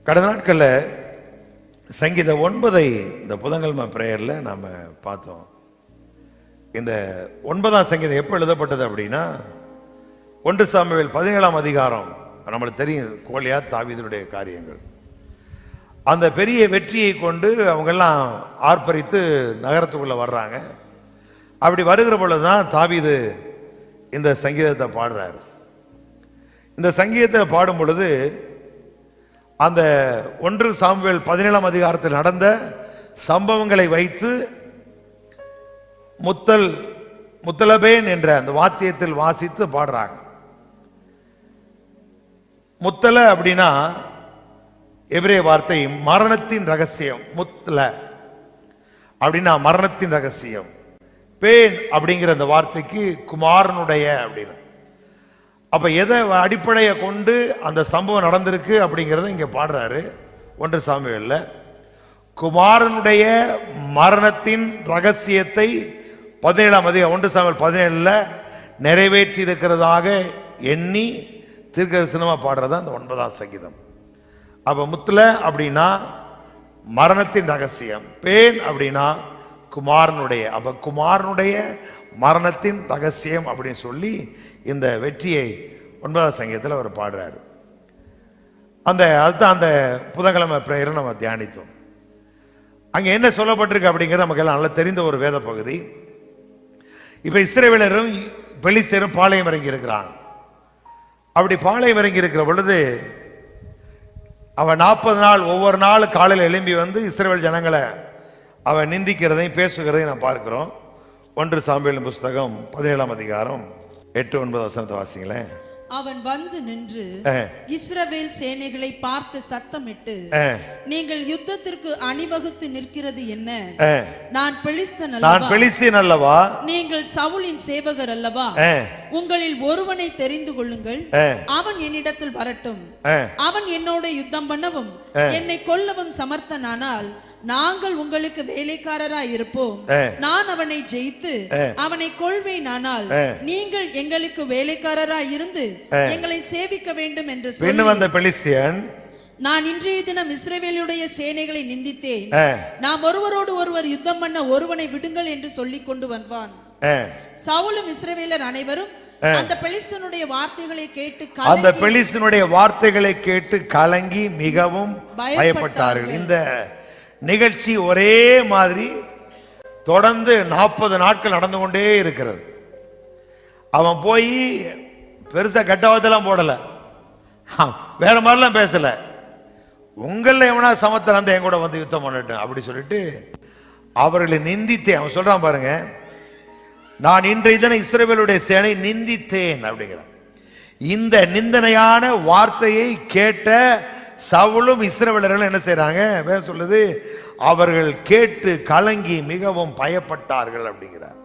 கடந்த நாட்களில் சங்கீத 9 இந்த புதன்கிழமை பிரேயர்ல நாம பார்த்தோம். இந்த 9ஆம் சங்கீதம் எப்போ எழுதப்பட்டது அப்படின்னா 1 சாமுவேல் 17ஆம் அதிகாரம். நம்மளுக்கு தெரியும் கோலியாத் தாவீதுடைய காரியங்கள். அந்த பெரிய வெற்றியை கொண்டு அவங்கெல்லாம் ஆர்ப்பரித்து நகரத்துக்குள்ள வர்றாங்க. அப்படி வருகிற பொழுதுதான் தாவீது இந்த சங்கீதத்தை பாடுறாரு. இந்த சங்கீதத்தை பாடும் பொழுது அந்த 1 சாமுவேல் 17ஆம் அதிகாரத்தில் நடந்த சம்பவங்களை வைத்து முத்தலபேன் என்ற அந்த வாத்தியத்தில் வாசித்து பாடுறாங்க. முத்தல அப்படின்னா எபிரேய வார்த்தை மரணத்தின் ரகசியம். முத்தல அப்படின்னா மரணத்தின் ரகசியம். பேன் அப்படிங்கிற அந்த வார்த்தைக்கு குமாரனுடைய அப்படின்னு. அப்ப எதை அடிப்படையை கொண்டு அந்த சம்பவம் நடந்திருக்கு அப்படிங்கிறத இங்க பாடுறாரு 1 சாமுவேல்ல. குமாரனுடைய மரணத்தின் ரகசியத்தை 17ஆம் அதிகாரம் 1 சாமுவேல் 17ல நிறைவேற்றி இருக்கிறதாக எண்ணி தீர்க்கதரிசனமா பாடுறது அந்த 9ஆம் சங்கீதம். அப்ப முத்துல அப்படின்னா மரணத்தின் ரகசியம், பேன் அப்படின்னா குமாரனுடைய. அப்ப குமாரனுடைய மரணத்தின் ரகசியம் அப்படின்னு சொல்லி இந்த வெற்றியை 9ஆம் சங்கீதத்தில் அவர் பாடுறாரு. அதுதான் அந்த புதன்கிழமை பிரேயரை நம்ம தியானித்தோம். அங்க என்ன சொல்லப்பட்டிருக்கு அப்படிங்கிறது நமக்கு எல்லாம் நல்லா தெரிந்த ஒரு வேத பகுதி. இப்ப இஸ்ரவேலரும் பெலிஸ்தரும் பாளையம் இறங்கி இருக்கிறாங்க. அப்படி பாளையம் இறங்கி இருக்கிற பொழுது அவன் 40 நாள் ஒவ்வொரு நாள் காலையில் எழும்பி வந்து இஸ்ரவேல் ஜனங்களை அவன் நிந்திக்கிறதையும் பேசுகிறதையும் நான் பார்க்கிறோம். 1 சாமுவேல் புஸ்தகம் 17ஆம் அதிகாரம் 8-9 வசனத்தை வாசிங்களேன். அவன் வந்து நின்று இஸ்ரவேல் சேனைகளை பார்த்து சத்தமிட்டு, நீங்கள் யுத்தத்திற்கு அணிவகுத்து நிற்கிறது என்ன? நான் பெலிஸ்தீன் அல்லவா? நீங்கள் சவுலின் சேவகர் அல்லவா? உங்களில் ஒருவனை தெரிந்து கொள்ளுங்கள், அவன் என்னிடத்தில் வரட்டும். அவன் என்னோட யுத்தம் பண்ணவும் என்னை கொல்லவும் சமர்த்தனானால் நாங்கள் உங்களுக்கு வேலைக்காரராய் இருப்போம். நான் அவனை ஜெயித்து அவனை கொள்வேனானால் நீங்கள் எங்களுக்கு வேலைக்காரராய் இருந்து எங்களை சேவிக்க வேண்டும் என்று சொல்லி வந்த பெலிஸ்தியன், நான் இன்றைய தினம் இஸ்ரவேலுடைய சேனைகளை நிந்தித்தேன். நாம் ஒருவரோடு ஒருவர் யுத்தம் பண்ண ஒருவனை விடுங்கள் என்று சொல்லி கொண்டு வந்தான். சவுலும் இஸ்ரவேலர் அனைவரும் அந்த பெலிஸ்தனுடைய வார்த்தைகளை கேட்டு கலங்கி மிகவும் பயப்பட்டார்கள். இந்த நிகழ்ச்சி ஒரே மாதிரி தொடர்ந்து 40 நாட்கள் நடந்து கொண்டே இருக்கிறது. அவன் போய் பெருசா கட்டவத்தெல்லாம் போடல, வேற மாதிரிலாம் பேசல. உங்கள எவனா சமத்தர் அந்த என் கூட வந்து யுத்தம் பண்ணட்டும் அப்படி சொல்லிட்டு அவர்களை நிந்தித்தேன். அவன் சொல்றான் பாருங்க, நான் இன்றைய தினம் இஸ்ரவேலுடைய சேனை நிந்தித்தேன் அப்படிங்கிறான். இந்த நிந்தனையான வார்த்தையை கேட்ட சவுலும் இஸ்ரவேலர்களும் என்ன செய்யறாங்க? வேற சொல்லுது, அவர்கள் கேட்டு கலங்கி மிகவும் பயப்பட்டார்கள் அப்படிங்கிறார்.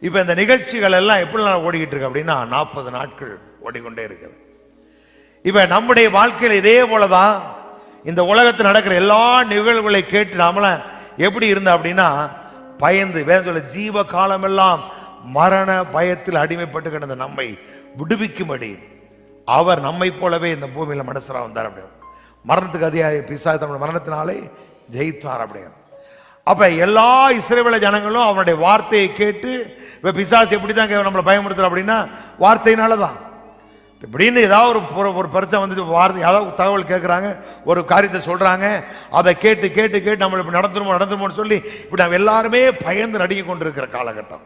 இப்ப இந்த நிகழ்ச்சிகள் எல்லாம் எப்படி ஓடிக்கிட்டு இருக்கு அப்படின்னா 40 நாட்கள் ஓடிக்கொண்டே இருக்கிறது. இப்ப நம்முடைய வாழ்க்கையில் இதே போலதான் இந்த உலகத்தில் நடக்கிற எல்லா நிகழ்வுகளை கேட்டு நாமள எப்படி இருந்த அப்படின்னா பயந்து, வேற சொல்ல ஜீவ காலம் எல்லாம் மரண பயத்தில் அடிமைப்பட்டு கிடந்த நம்மை விடுவிக்கும்படி அவர் நம்மை போலவே இந்த பூமியில மனுஷரா வந்தார். அப்படி மரணத்துக்கு அதிகாரி பிசாசு தன்னுடைய மரணத்தினாலே ஜெயித்தார் அப்படிங்க. அப்ப எல்லா இஸ்ரவேல ஜனங்களும் அவனுடைய வார்த்தையை கேட்டு, இப்ப பிசாசு எப்படிதான் நம்மளை பயமுறுத்துற அப்படின்னா வார்த்தையினாலதான். இப்படின்னு ஏதாவது ஒரு பிரச்சனை வந்துட்டு வார்த்தை ஏதாவது தகவல் கேட்குறாங்க, ஒரு காரியத்தை சொல்றாங்க, அதை கேட்டு கேட்டு கேட்டு நம்மளை இப்படி நடந்துருமோன்னு சொல்லி இப்படி நம்ம எல்லாருமே பயந்து நடுங்கி கொண்டிருக்கிற காலகட்டம்.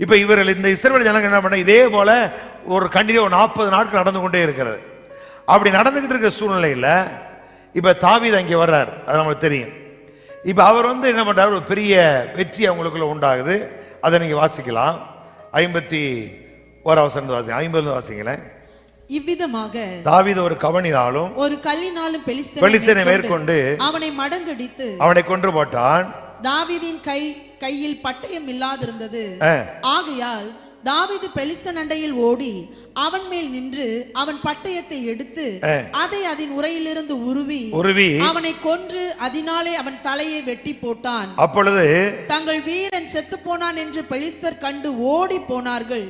இப்ப இவர்கள் இந்த இஸ்ரவேல் ஜனங்கள் என்ன பண்ண, இதே போல ஒரு கண்டினியூ 40 நாட்கள் நடந்து கொண்டே இருக்கிறது. அப்படி நடந்துகிட்டு இருக்கிற சூழ்நிலையில இப்ப தாவீது அங்கே வர்றார், அது நம்மளுக்கு தெரியும். இப்ப அவர் வந்து என்ன பண்றாரு, ஒரு பெரிய வெற்றி அவங்களுக்குள்ள உண்டாகுது. அதை நீங்க வாசிக்கலாம். 51 வசனம் வாசி, 50 வாசிங்களேன். இவ்விதமாக தாவீது ஒரு கவனினாலும் ஒரு கல்லினாலும் பெலிஸ்தனை மேற்கொண்டு அவனை மடங்கடித்து அவனை கொன்று போட்டான். தாவீதின் கையில் பட்டயம் இல்லாதிருந்தது. ஆகையால் தாவீது பெலிஸ்தன் அண்டையில் ஓடி அவன் மேல் நின்று அவன் பட்டயத்தை எடுத்து அதை அதன் உரையிலிருந்து உருவி அவனை கொன்று அதனாலே அவன் தலையை வெட்டி போட்டான். அப்பொழுது தங்கள் வீரன் செத்து போனான் என்று பெலிஸ்தர் கண்டு ஓடி போனார்கள்.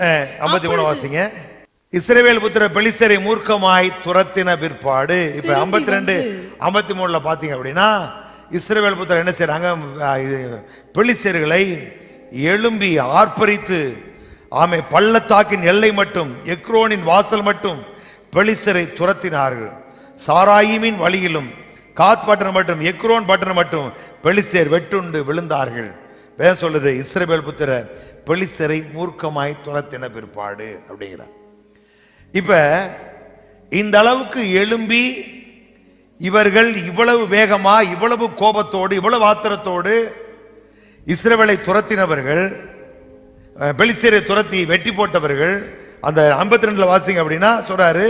இஸ்ரவேல் புத்திர பெலிஸ்தரை மூர்க்கமாய் துரத்தின பிற்பாடு இப்ப 52 53 பாத்தீங்க அப்படின்னா இஸ்ரவேல் புத்திரர் என்ன செய்றாங்க? பெலிஸ்தர்களை எழும்பி ஆர்ப்பரித்து ஆமை பள்ளத்தாக்கின் எல்லை மட்டும் எக்ரோனின் வாசல் மட்டும் பெலிஸ்தரை துரத்தினார்கள். சாராயிமின் வழியிலும் காத் பட்டணம் மட்டும் எக்ரோன் பட்டணம் மட்டும் பெலிஸ்தர் வெட்டுண்டு விழுந்தார்கள். வேதம் சொல்லுது இஸ்ரவேல் புத்திரர் பெலிஸ்தரை மூர்க்கமாய் துரத்தின பிற்பாடு அப்படிங்கிறார். இப்ப இந்த அளவுக்கு எழும்பி இவர்கள் இவ்வளவு வேகமா இவ்வளவு கோபத்தோடு இவ்வளவு ஆத்திரத்தோடு இஸ்ரவேலை துரத்தினவர்கள், பெலிஸ்தரை துரத்தி வெட்டி போட்டவர்கள், அந்த 52 வாசிங்க அப்படின்னா சொல்றாரு,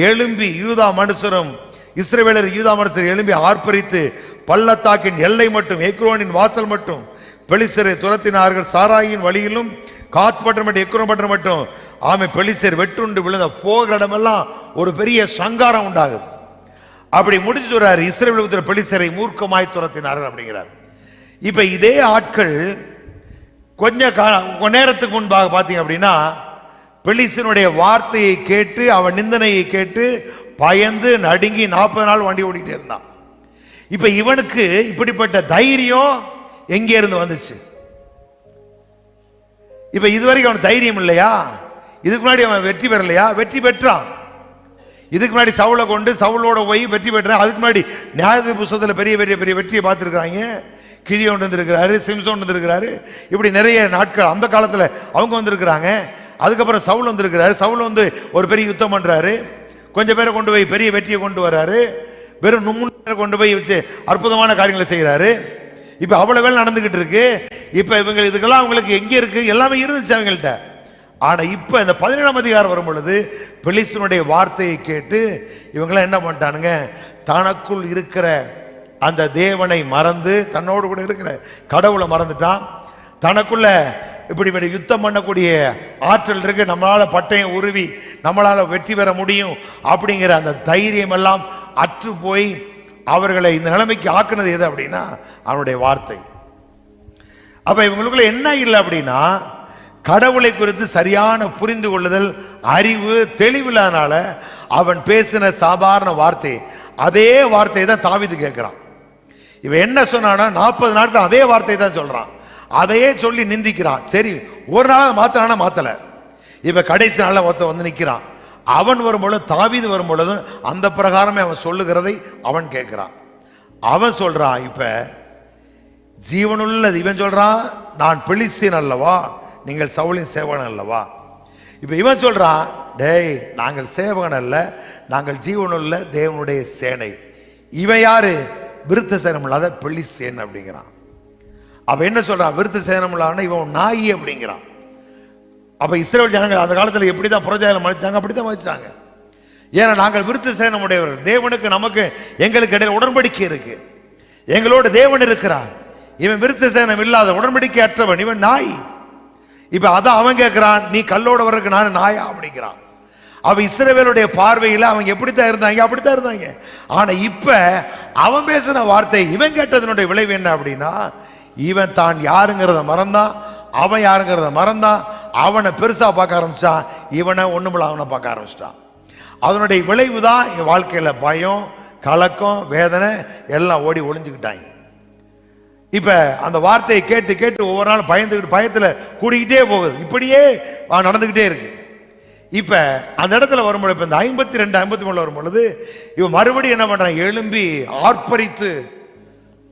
எழும்பி யூதா மனுஷரும் இஸ்ரவேலர் யூதா மனுஷர் எழும்பி ஆர்ப்பரித்து பள்ளத்தாக்கின் எல்லை மட்டும் எக்ரோனின் வாசல் மட்டும் பெலிஸ்தரை துரத்தினார்கள். சாராயின் வழியிலும் காத் பட்டணம் மட்டும் எக்ரோன் பட்டணம் மட்டும் ஆமை பெலிஸ்தர் வெட்டுண்டு விழுந்த போகிற இடமெல்லாம் ஒரு பெரிய சங்காரம் உண்டாகுது. அப்படி முடிச்சு சொல்றாரு இஸ்ரவேல் பெலிஸ்தரை மூர்க்கமாய் துரத்தினார்கள் அப்படிங்கிறார். இப்ப இதே ஆட்கள் கொஞ்ச நேரத்துக்கு முன்பாக பாத்தீங்க அப்படின்னா பெலிஸ்தனுடைய வார்த்தையை கேட்டு அவன் நிந்தனையை கேட்டு பயந்து நடுங்கி 40 நாள் வண்டி ஓடிட்டே இருந்தான். இப்ப இவனுக்கு இப்படிப்பட்ட தைரியம் எங்கே இருந்து வந்துச்சு? இப்ப இதுவரைக்கும் அவன் தைரியம் இல்லையா? இதுக்கு முன்னாடி அவன் வெற்றி பெறலையா? வெற்றி பெற்றான். இதுக்கு முன்னாடி சவுளை கொண்டு சவுளோட போய் வெற்றி பெற்றான். அதுக்கு முன்னாடி நியாய புஸ்தகத்தில் பெரிய பெரிய பெரிய வெற்றியை பார்த்துருக்காங்க. கிதியோன் வந்திருக்கிறாரு, சிம்சோன் வந்திருக்கிறாரு, இப்படி நிறைய நாட்கள் அந்த காலத்தில் அவங்க வந்திருக்கிறாங்க. அதுக்கப்புறம் சவுல் வந்திருக்கிறாரு. சவுல் வந்து ஒரு பெரிய யுத்தம் பண்றாரு, கொஞ்சம் பேரை கொண்டு போய் பெரிய வெற்றியை கொண்டு வர்றாரு, வெறும் 3 பேரை கொண்டு போய் வச்சு அற்புதமான காரியங்களை செய்யறாரு. இப்ப அவ்வளவு வேலை நடந்துகிட்டு இருக்கு. இப்ப இவங்க இதுக்கெல்லாம் அவங்களுக்கு எங்க இருக்கு? எல்லாமே இருந்துச்சு அவங்கள்ட்ட. ஆனா இப்ப இந்த 17ஆம் அதிகாரம் வரும் பொழுது பெலிஸ்தனுடைய வார்த்தையை கேட்டு இவங்கெல்லாம் என்ன பண்ணிட்டானுங்க? தனக்குள் இருக்கிற அந்த தேவனை மறந்து தன்னோடு கூட இருக்கிற கடவுளை மறந்துட்டான். தனக்குள்ள இப்படி யுத்தம் பண்ணக்கூடிய ஆற்றல் இருக்கு, நம்மளால பட்டயம் உருவி நம்மளால வெற்றி பெற முடியும் அப்படிங்கிற அந்த தைரியம் எல்லாம் அற்று போய் அவர்களை இந்த நிலைமைக்கு ஆக்குனது எது அப்படின்னா அவனுடைய வார்த்தை. அப்ப இவங்களுக்குள்ள என்ன இல்லை அப்படின்னா கடவுளை குறித்து சரியான புரிந்து கொள்ளுதல், அறிவு, தெளிவில்லாதனால அவன் பேசின சாதாரண வார்த்தை, அதே வார்த்தையை தான் தாவீது கேட்கிறான். இவன் என்ன சொன்னானா 40 நாட்கள் அதே வார்த்தை தான் சொல்றான், அதையே சொல்லி நிந்திக்கிறான். சரி ஒரு நாள் மாத்திரானா மாத்தல, இப்ப கடைசி நாள்ல ஒருத்த வந்து நிக்கிறான். அவன் வரும்பொழுது தாவீது வரும்பொழுது அந்த பிரகாரமே அவன் சொல்லுகிறதை அவன் கேட்கிறான். அவன் சொல்றான், இப்ப ஜீவனுள்ள இவன் சொல்றான், நான் பெலிஸ்தீன் அல்லவா, நீங்கள் சவுலின் சேவகன் அல்லவா. இப்ப இவன் சொல்றான், டேய் நாங்கள் சேவகன் அல்ல, நாங்கள் ஜீவனுள்ள தேவனுடைய சேனை. இவன் யாரு? விருத்த சேனம் இல்லாத பெலிஸ்தீன் அப்படிங்கிறான். அப்ப என்ன சொல்றான்? விருத்த சேனம் இல்லாத இவன் நாயி அப்படிங்கிறான். அப்ப இஸ்ரவேல் ஜனங்கள் அந்த காலத்தில் எப்படிதான் புறஜாதிகளை மதிச்சாங்க, அப்படித்தான் மதிச்சாங்க. ஏன்னா நாங்கள் விருத்த சேனம் உடையவர்கள், தேவனுக்கு நமக்கு எங்களுக்கு இடையில உடன்படிக்கை இருக்கு, எங்களோட தேவன் இருக்கிறார். இவன் விருத்த சேனம் இல்லாத உடன்படிக்கை அற்றவன், இவன் நாய். இப்ப அதான் அவன் கேட்கிறான், நீ கல்லோட வர்றதுக்கு நான் நாயா அப்படிங்கிறான். அவ இஸ்ரவேலுடைய பார்வையில் அவங்க எப்படித்தான் இருந்தாங்க, அப்படித்தான் இருந்தாங்க. ஆனா இப்ப அவன் பேசின வார்த்தை, இவன் கேட்டதனுடைய விளைவு என்ன அப்படின்னா இவன் தான் யாருங்கிறத மறந்தான், அவன் யாருங்கிறத மறந்தான், அவனை பெருசா பார்க்க ஆரம்பிச்சான், இவனை ஒண்ணுமில்ல அவனை பார்க்க ஆரம்பிச்சிட்டான். அதனுடைய விளைவு தான் என் வாழ்க்கையில பயம், கலக்கம், வேதனை எல்லாம் ஓடி ஒளிஞ்சுக்கிட்டாங்க. இப்ப அந்த வார்த்தையை கேட்டு கேட்டு ஒவ்வொரு நாள் பயந்துக்கிட்டு பயத்துல கூடிக்கிட்டே போகுது, இப்படியே நடந்துகிட்டே இருக்கு. இப்ப அந்த இடத்துல வரும்பொழுது இப்ப இந்த 52 53 வரும் பொழுது இவன் மறுபடியும் என்ன பண்றான்? எழும்பி ஆர்ப்பரித்து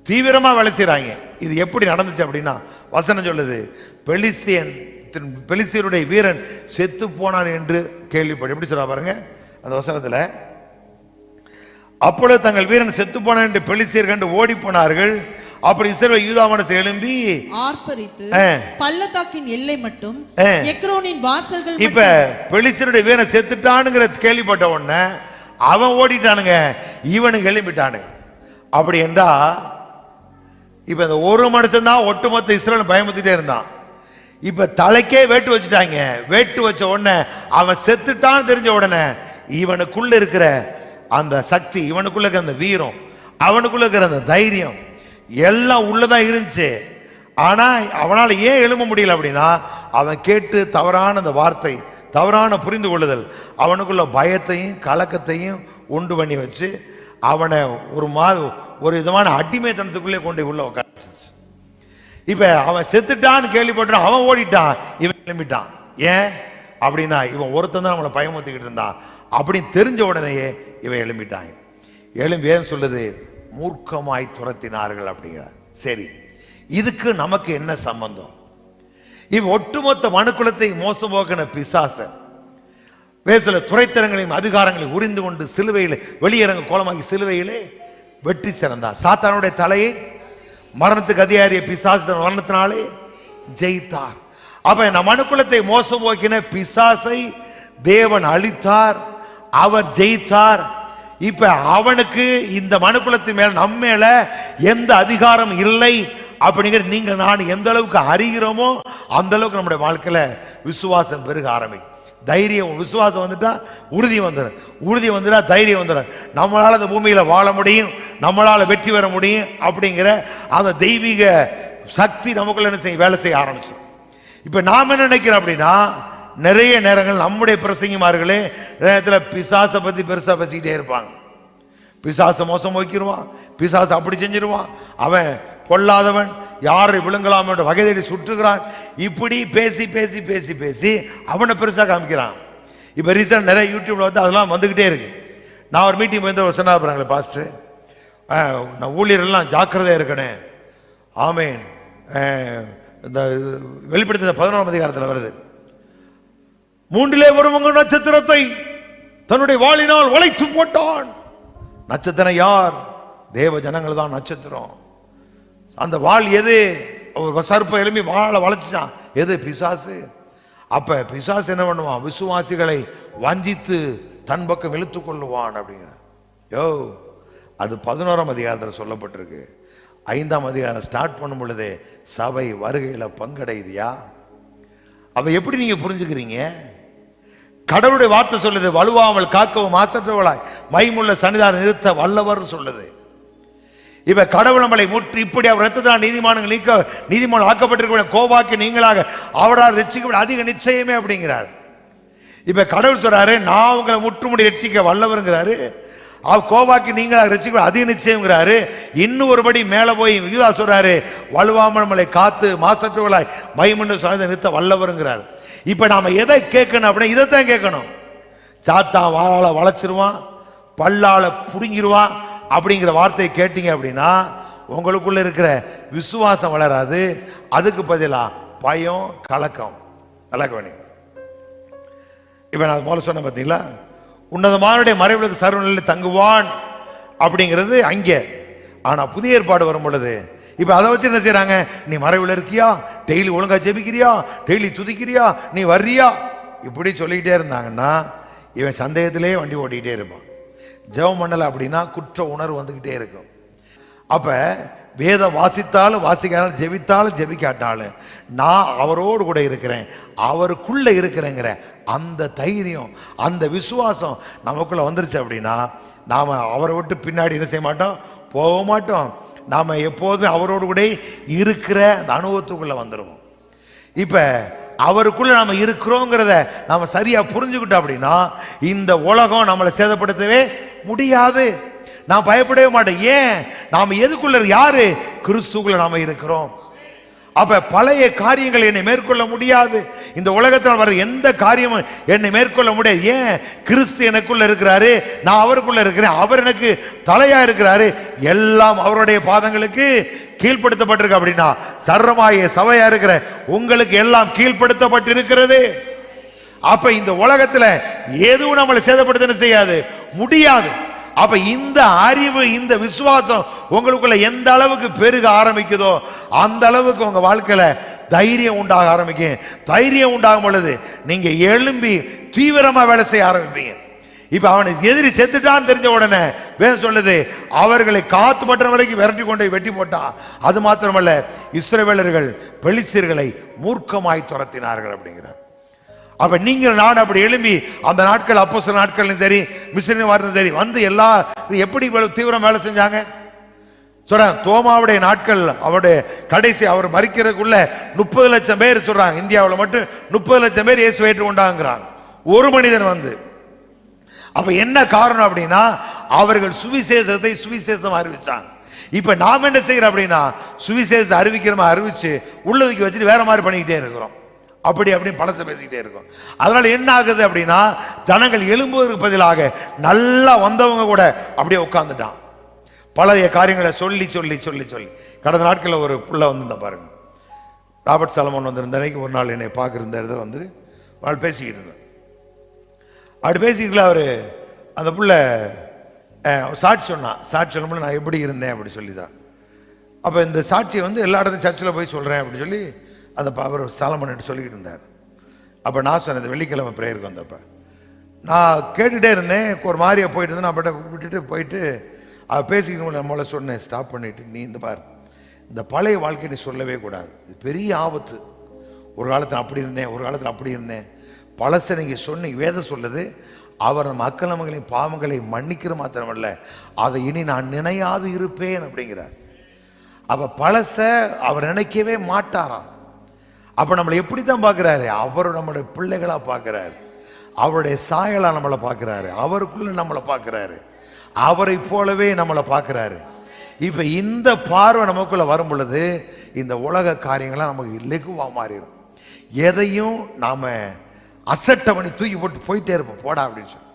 தீவிரமா வேலை செய்யறாங்க. இது எப்படி நடந்துச்சு அப்படின்னா வசனம் சொல்லுது, பெலிஸ்தியருடைய வீரன் செத்து போனான் என்று கேள்விப்பட்டு, எப்படி சொல்ல பாருங்க அந்த வசனத்துல, அப்பொழுது தங்கள் வீரன் செத்து போனான் என்று பெலிஸ்தியர் கண்டு ஓடி போனார்கள். அப்படி இஸ்ரவேல் யூதா மனசு எழும்பி ஆர்ப்பரித்து பள்ளத்தாக்கின் எல்லை மட்டும் எக்ரோனின் வாசல்கள். இப்ப பெலிஸ்தியருடைய வீரன் செத்துட்டானுங்கிற கேள்விப்பட்ட உடனே அவன் ஓடிட்டானுங்க, இவனுக்கு எழும்பிட்டானுங்க. அப்படி என்றா இப்ப இந்த ஒரு மனுஷன் தான் ஒட்டுமொத்த இஸ்ரவேல் பயமுத்திட்டே இருந்தான். இப்ப தலைக்கே வேட்டு வச்சுட்டாங்க. வேட்டு வச்ச உடனே அவன் செத்துட்டான்னு தெரிஞ்ச உடனே இவனுக்குள்ள இருக்கிற அந்த சக்தி, இவனுக்குள்ள இருக்கிற அந்த வீரம், அவனுக்குள்ள இருக்கிற அந்த தைரியம் எல்லாம் உள்ளதான் இருந்துச்சு. ஆனா அவனால ஏன் எழும்ப முடியல அப்படின்னா அவன் கேட்டு தவறான அந்த வார்த்தை தவறான புரிந்து கொள்ளுதல் அவனுக்குள்ள பயத்தையும் கலக்கத்தையும் உண்டு பண்ணி வச்சு அவனை ஒரு விதமான அடிமைத்தனத்துக்குள்ளே கொண்டு உள்ள உட்காந்துச்சு. இப்ப அவன் செத்துட்டான்னு கேள்விப்பட்டான், அவன் ஓடிட்டான், இவன் கிளம்பிட்டான். ஏன் அப்படின்னா இவன் ஒருத்தன் தான் நம்மளை பயமுறுத்திக்கிட்டு இருந்தான் அப்படின்னு தெரிஞ்ச உடனேயே இவன் எழும்பிட்டாங்க. எழும்பி ஏன் சொல்லுது, மூர்க்கமாய் துரத்தினார்கள் அப்படிங்கிற. சரி, இதுக்கு நமக்கு என்ன சம்பந்தம்? இவன் ஒட்டுமொத்த மனுக்குலத்தை மோசம் போக்கின பிசாச வேசுல துறைத்தரங்களையும் அதிகாரங்களையும் உரிந்து கொண்டு சிலுவையிலே வெளியிறங்க கோலமாகி சிலுவையிலே வெற்றி சிறந்தான். சாத்தானுடைய தலையை மரணத்துக்கு அதிகாரிய பிசாசு மரணத்தினாலே ஜெயித்தார். அப்ப இந்த மனுக்குலத்தை மோசம் போக்கின பிசாசை தேவன் அழித்தார், அவர் ஜெயித்தார். இப்ப அவனுக்கு இந்த மனுக்குலத்தின் மேல நம்ம மேல எந்த அதிகாரம் இல்லை அப்படிங்கிற நீங்க நான் எந்த அளவுக்கு அறிகிறோமோ அந்த அளவுக்கு நம்முடைய வாழ்க்கையில விசுவாசம் பெருக ஆரம்பிக்கும். தைரியம், விசுவாசம் வந்துட்டா உறுதி வந்துடும், உறுதி வந்துட்டா தைரியம் வந்துடும். நம்மளால அந்த பூமியில வாழ முடியும், நம்மளால வெற்றி பெற முடியும் அப்படிங்கிற அந்த தெய்வீக சக்தி நமக்குள்ள என்ன செய்ய வேலை செய்ய ஆரம்பிச்சு. இப்ப நாம என்ன நினைக்கிறோம் அப்படின்னா, நிறைய நேரங்கள் நம்முடைய பிரசங்கிமார்களே நேரத்தில் பிசாசை பத்தி பெருசா பேசிக்கிட்டே இருப்பாங்க. பிசாசை மோசம் வைக்கிடுவான், பிசாசை அப்படி செஞ்சிருவான், அவன் பொல்லாதவன், யாரை விழுங்கலாம் என்ற வகை தேடி சுற்றுகிறான். இப்படி பேசி பேசி பேசி பேசி அவனை பெருசா காமிக்கிறான். இப்ப ரீசெண்ட் நிறைய யூடியூப்ல வந்து அதெல்லாம் வந்துகிட்டே இருக்கு. நான் ஒரு மீட்டிங் வந்து ஒரு சொன்னா போறாங்களே, பாஸ்டர் நான் ஊழியர்கள்லாம் ஜாக்கிரதையா இருக்கணும். ஆமேன். இந்த வெளிப்படுத்தின 11ஆம் அதிகாரத்தில் வருது, 3 வருவங்க நட்சத்திரத்தை தன்னுடைய வாளினால் வளைத்து போட்டான். நட்சத்திரம் யார்? தேவ ஜனங்கள் தான் நட்சத்திரம். அந்த வாள் எது? சர்ப்ப எலும்பி வாழை வளைச்சான். எது? பிசாசு. அப்ப பிசாசு என்ன பண்ணுவான்? விசுவாசிகளை வஞ்சித்து தன் பக்கம் இழுத்துக் கொள்ளுவான் அப்படிங்கிற. யோ, அது 11ஆம் அதிகாரத்தில் சொல்லப்பட்டிருக்கு. 5ஆம் அதிகாரம் ஸ்டார்ட் பண்ணும் பொழுது சபை வருகையில பங்கடையுதியா? அப்ப எப்படி நீங்க புரிஞ்சுக்கிறீங்க? கடவுளுடைய வார்த்தை சொல்லுது, வலுவாமல் காக்கவும் மாசற்றவளாய் மைமுள்ள சன்னிதானம் நிறுத்த வல்லவர் சொல்லுது. இப்ப கடவுள் நம்மளை முற்று இப்படி அவர் ரத்தத்தால் நீதிமானங்கள் நீதிமான் ஆக்கப்பட்டிருக்க கோபாக்கி நீங்களாக அவரால் ரட்சிக்க அதிக நிச்சயமே அப்படிங்கிறார். இப்ப கடவுள் சொல்றாரு, நான் உங்களை முற்றுமுடி ரட்சிக்க வல்லவருங்கிறாரு. கோபாக்கி நீங்களாக ரட்சிக்க அதிக நிச்சயம்ங்கிறாரு. இன்னும் ஒருபடி மேல போய் யூதா சொல்றாரு, வலுவாமல் நம்மளை காத்து மாசற்றவளாய் மைமுள்ள சன்னிதானம் நிறுத்த வல்லவருங்கிறார். இப்ப நாம எதை கேட்கணும் அப்படின்னா இதைத்தான் கேட்கணும். சாத்தான் வாழால வளைச்சிருவான், பல்லால புடுங்கிடுவான் அப்படிங்கிற வார்த்தையை கேட்டீங்க அப்படின்னா உங்களுக்குள்ள இருக்கிற விசுவாசம் வளராது. அதுக்கு பதிலா பயம், கலக்கம். கலக்க. இப்ப நான் முதல்ல சொன்ன பார்த்தீங்களா, உன்னதமானுடைய மறைவுகளுக்கு சர்வநிலையில் தங்குவான் அப்படிங்கிறது அங்கே. ஆனா புதிய ஏற்பாடு வரும் பொழுது இப்ப அதை வச்சு என்ன செய்யறாங்க? நீ மறைவுல இருக்கியா, டெய்லி ஒழுங்கா ஜெபிக்கிறியா, டெய்லி துதிக்கிறியா, நீ வர்றியா, இப்படி சொல்லிக்கிட்டே இருந்தாங்கன்னா இவன் சந்தேகத்திலே வண்டி ஓட்டிக்கிட்டே இருப்பான். ஜெபம் பண்ணல அப்படின்னா குற்ற உணர்வு வந்துகிட்டே இருக்கும். அப்ப வேதம் வாசித்தாலும் வாசிக்காலும் ஜெபித்தாலும் ஜெபிக்காட்டாலும் நான் அவரோடு கூட இருக்கிறேன், அவருக்குள்ள இருக்கிறேங்கிற அந்த தைரியம், அந்த விசுவாசம் நமக்குள்ள வந்துருச்சு அப்படின்னா நாம அவரை விட்டு பின்னாடி என்ன செய்ய மாட்டோம், போக மாட்டோம். நாம எப்போதுமே அவரோடு கூட இருக்கிற அந்த அனுபவத்துக்குள்ள வந்துடுவோம். இப்ப அவருக்குள்ள நாம இருக்கிறோங்கிறத நாம சரியா புரிஞ்சுக்கிட்டோம் அப்படின்னா இந்த உலகம் நம்மளை சேதப்படுத்தவே முடியாது. நான் பயப்படவே மாட்டேன். ஏன்? நாம எதுக்குள்ள, யாரு? கிறிஸ்துக்குள்ள நாம இருக்கிறோம். அப்ப பழைய காரியங்கள் என்னை மேற்கொள்ள முடியாது. இந்த உலகத்தில் வர எந்த காரியமும் என்னை மேற்கொள்ள முடியாது. ஏன்? கிறிஸ்து எனக்குள்ள இருக்கிறாரு, நான் அவருக்குள்ள இருக்கிறேன், அவர் எனக்கு தலையா இருக்கிறாரு. எல்லாம் அவருடைய பாதங்களுக்கு கீழ்ப்படுத்தப்பட்டிருக்கு. அப்படின்னா சர்வமாய சபையா இருக்கிற உங்களுக்கு எல்லாம் கீழ்ப்படுத்தப்பட்டிருக்கிறது. அப்ப இந்த உலகத்துல எதுவும் நம்மளை சேதப்படுத்த செய்யாது, முடியாது. அப்ப இந்த அறிவு, இந்த விசுவாசம் உங்களுக்குள்ள எந்த அளவுக்கு பெருக ஆரம்பிக்குதோ அந்த அளவுக்கு உங்க வாழ்க்கையில தைரியம் உண்டாக ஆரம்பிக்கும். தைரியம் உண்டாகும் பொழுது நீங்க எழும்பி தீவிரமா வேலை செய்ய ஆரம்பிப்பீங்க. இப்ப அவனை எதிரி செத்துட்டான்னு தெரிஞ்ச உடனே வேதம் சொல்லுது, அவர்களை காத்து பற்ற வரைக்கும் விரட்டி கொண்டு வெட்டி போட்டான். அது மாத்திரமல்ல, இஸ்ரவேலர்கள் பெலிஸ்தீர்களை மூர்க்கமாய் துரத்தினார்கள் அப்படிங்கிறார். அப்ப நீங்க நான் அப்படி எழும்பி அந்த நாட்கள், அப்போஸ்தலர் நாட்கள் சரி, மிஷனரி வார்த்தை சரி வந்து எல்லா எப்படி தீவிரம் வேலை செஞ்சாங்க சொல்றாங்க. தோமாவுடைய நாட்கள், அவருடைய கடைசி அவர் மரிக்கிறதுக்குள்ள 30 லட்சம் பேர் சொல்றாங்க. இந்தியாவில் மட்டும் 30 லட்சம் பேர் இயேசுவை ஏற்றுக்கொண்டாங்கிறாங்க. ஒரு மனிதன் வந்து. அப்ப என்ன காரணம் அப்படின்னா, அவர்கள் சுவிசேஷத்தை சுவிசேஷம் அறிவிச்சாங்க. இப்ப நாம என்ன செய்யறோம் அப்படின்னா, சுவிசேஷத்தை அறிவிக்கிறோமா, அறிவிச்சு உள்ளதுக்கு வச்சுட்டு வேற மாதிரி பண்ணிக்கிட்டே இருக்கிறோம். அப்படி பழச பேசிக்கிட்டே இருக்கும். அதனால என்ன ஆகுது அப்படின்னா, ஜனங்கள் எழும்புவதற்கு பதிலாக நல்லா வந்தவங்க கூட அப்படியே உட்கார்ந்துட்டான். பழைய காரியங்களை சொல்லி சொல்லி சொல்லி சொல்லி. கடந்த நாட்களில் ஒரு புள்ள வந்திருந்த பாருங்க, ராபர்ட் சாலமன் வந்திருந்த அன்னைக்கு ஒரு நாள் என்னை பார்க்கிருந்த இடத்துல வந்து அவள் பேசிக்கிட்டு இருந்தேன். அப்படி பேசிக்கல அவர் அந்த புள்ள சாட்சி சொன்னான். சாட்சி சொல்லும்போது நான் எப்படி இருந்தேன் அப்படி சொல்லி தான். அப்போ இந்த சாட்சியை வந்து எல்லா இடத்தையும் சர்ச்சில் போய் சொல்கிறேன் அப்படி சொல்லி அந்த அவர் சாலமன் சொல்லிக்கிட்டு இருந்தார். அப்போ நான் சொன்னேன், இந்த வெள்ளிக்கிழமை ப்ரேயருக்கு வந்தப்போ நான் கேட்டுகிட்டே இருந்தேன். ஒரு மாதிரியா போயிட்டு இருந்தேன். நான் விட்டுட்டு போயிட்டு அவள் பேசிக்கணும் நம்மளை சொன்னேன், ஸ்டாப் பண்ணிவிட்டு, நீ இந்த பார், இந்த பழைய வாழ்க்கை நீ சொல்லவே கூடாது, இது பெரிய ஆபத்து. ஒரு காலத்தில் அப்படி இருந்தேன், ஒரு காலத்தில் அப்படி இருந்தேன், பழசை நீங்கள் சொன்னீங்க. வேதம் சொல்லுது, அவர் நம்ம அக்கிரமங்களையும் பாவங்களை மன்னிக்கிற மாத்திரமல்ல, அதை இனி நான் நினையாது இருப்பேன் அப்படிங்கிறார். அப்ப பழச அவர் நினைக்கவே மாட்டாராம். அப்ப நம்மளை எப்படி தான் பார்க்கிறாரு? அவர் நம்மளுடைய பிள்ளைகளா பார்க்கிறாரு, அவருடைய சாயலா நம்மளை பார்க்கிறாரு, அவருக்குள்ள நம்மளை பார்க்கிறாரு, அவரை போலவே நம்மளை பார்க்கிறாரு. இப்ப இந்த பார்வை நமக்குள்ள வரும் பொழுது இந்த உலக காரியங்கள்லாம் நமக்கு இலகுவா மாறிடும். எதையும் நாம அசட்டை பண்ணி தூக்கி போட்டு போயிட்டே இருப்போம், போடா அப்படின்னு சொல்லி.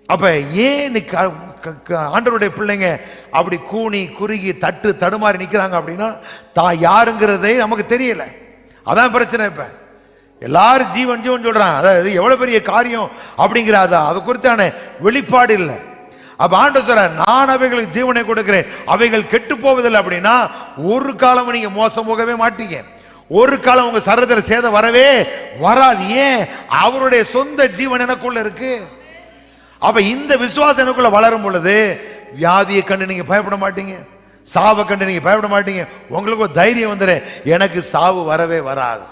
அப்ப ஏன் ஆண்டவருடைய பிள்ளைங்க அப்படி கூனி குறுகி தட்டு தடுமாறி நிக்கிறாங்க அப்படின்னா, தான் யாருங்கிறதே நமக்கு தெரியல. அதான் பிரச்சனை. இப்ப எல்லாரும் ஜீவன் ஜீவன் சொல்றாங்க, அதாவது எவ்வளவு பெரிய காரியம் அப்படிங்கிறத அது குறித்தான வெளிப்பாடு இல்லை. அப்ப ஆண்டவர் சொல்றார், நான் அவைகளுக்கு ஜீவனை கொடுக்கிறேன், அவைகள் கெட்டு போவதில்லை. அப்படின்னா ஒரு காலம் நீங்க மோசம் போகவே மாட்டீங்க, ஒரு காலம் உங்க சரீரத்தில் சேதம் வரவே வராது. ஏன்? அவருடைய சொந்த ஜீவன் எனக்குள்ள இருக்கு. அப்ப இந்த விசுவாசம் எனக்குள்ள வளரும் பொழுது வியாதியை கண்டு நீங்க பயப்பட மாட்டீங்க, சாவை கண்டு நீங்க பயப்பட மாட்டீங்க. உங்களுக்கு ஒரு தைரியம் வந்துரு, எனக்கு சாவு வரவே வராது.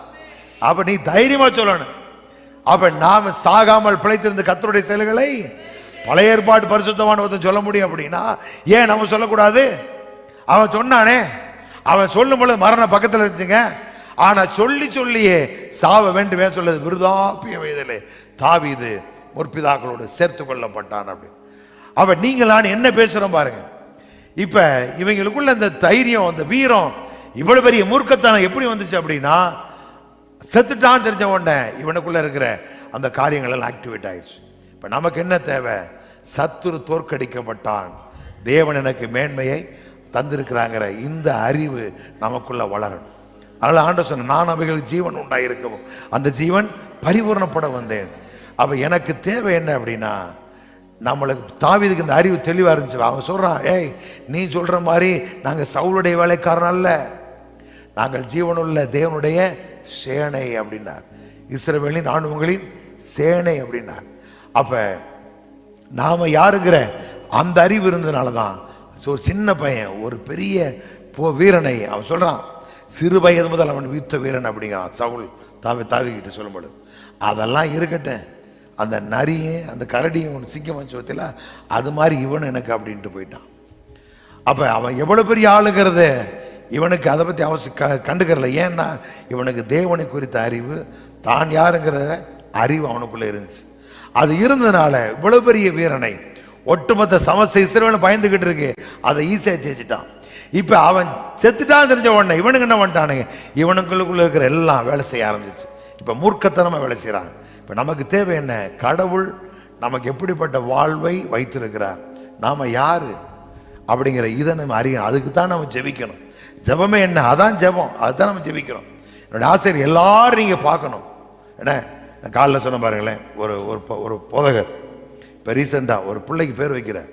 அப்ப நீ தைரியமா சொல்லணும். அப்ப நாம சாகாமல் பிழைத்திருந்த கர்த்தருடைய செயல்களை பழைய ஏற்பாடு பரிசுத்தமான ஒருத்தன் சொல்ல முடியும் அப்படின்னா ஏன் நம்ம சொல்லக்கூடாது? அவன் சொன்னானே, அவன் சொல்லும் பொழுது மரணம் பக்கத்தில் இருந்துச்சுங்க. ஆனா சொல்லி சொல்லியே சாவ வேண்டுமே சொல்லுது, விருதாப்பிய வயதிலே தாவீது முற்பிதாக்களோடு சேர்த்து கொள்ளப்பட்டான் அப்படி. அப்ப நீங்களான்னு என்ன பேசுறோம் பாருங்க. இப்ப இவங்களுக்குள்ள இந்த தைரியம், இந்த வீரம், இவ்வளவு பெரிய மூர்க்கத்தனம் எப்படி வந்துச்சு அப்படின்னா, செத்துட்டான் தெரிஞ்ச உடனே இவனுக்குள்ள இருக்கிற அந்த காரியங்கள் எல்லாம் ஆக்டிவேட் ஆயிடுச்சு. இப்ப நமக்கு என்ன தேவை? சத்துரு தோற்கடிக்கப்பட்டான், தேவன் எனக்கு மேன்மையை தந்திருக்கிறாங்கிற இந்த அறிவு நமக்குள்ள வளரணும். அதனால ஆண்டவர் சொன்ன, நான் அவைகளுக்கு ஜீவன் உண்டாயிருக்கவும் அந்த ஜீவன் பரிபூர்ணப்பட வந்தேன். அப்ப எனக்கு தேவை என்ன அப்படின்னா, நம்மளுக்கு தாவீதுக்கு இந்த அறிவு தெளிவா இருந்துச்சு. அவன் சொல்றான், ஏய் நீ சொல்ற மாதிரி நாங்க சவுளுடைய வேலைக்காரன் அல்ல, நாங்கள் ஜீவனுள்ள தேவனுடைய சேனை அப்படின்னார். இஸ்ரவேலின் ராணுவங்களின் சேனை அப்படின்னார். அப்ப நாம யாருங்கிற அந்த அறிவு இருந்ததுனாலதான் ஒரு சின்ன பையன் ஒரு பெரிய வீரனை அவன் சொல்றான், சிறு வயது முதல் அவன் வீத்த வீரன் அப்படிங்கிறான் சவுல் தாவிக்கிட்டு சொல்லும்போது. அதெல்லாம் இருக்கட்டும், அந்த நரியும் அந்த கரடியும் சிங்கம் வச்சு அது மாதிரி இவன் எனக்கு அப்படின்ட்டு போயிட்டான். அப்ப அவன் எவ்வளவு பெரிய ஆளுங்கிறத இவனுக்கு அதை பத்தி அவசியம் கண்டுக்கிறல. ஏன்னா இவனுக்கு தேவனை குறித்த அறிவு, தான் யாருங்கிற அறிவு அவனுக்குள்ள இருந்துச்சு. அது இருந்ததுனால இவ்வளவு பெரிய வீரனை ஒட்டுமொத்த சமஸ்த இஸ்ரவேலும் பயந்துகிட்டு இருக்கு, அதை ஈஸியா ஜெயிச்சிட்டான். இப்ப அவன் செத்துட்டான் தெரிஞ்ச உடனே இவனுக்கு என்ன பண்ணிட்டானுங்க, இவனுக்குள்ள இருக்கிற எல்லாம் வேலை செய்ய ஆரம்பிச்சிச்சு. இப்ப மூர்க்கத்தனமா வேலை செய்யறாங்க. இப்ப நமக்கு தேவை என்ன? கடவுள் நமக்கு எப்படிப்பட்ட வாழ்வை வைத்திருக்கிறார், நாம யாரு அப்படிங்கிற இதை நம்ம அறியணும். அதுக்கு தான் நம்ம ஜெபிக்கணும். ஜெபமே என்ன? அதான் ஜெபம், அதுதான் நம்ம ஜெபிக்கிறோம். என்னோட ஆசிரியர் எல்லாரும் நீங்க பார்க்கணும். என்ன காலைல சொன்ன பாருங்களேன், ஒரு போதகர் இப்போ ரீசெண்டாக ஒரு பிள்ளைக்கு பேர் வைக்கிறார்.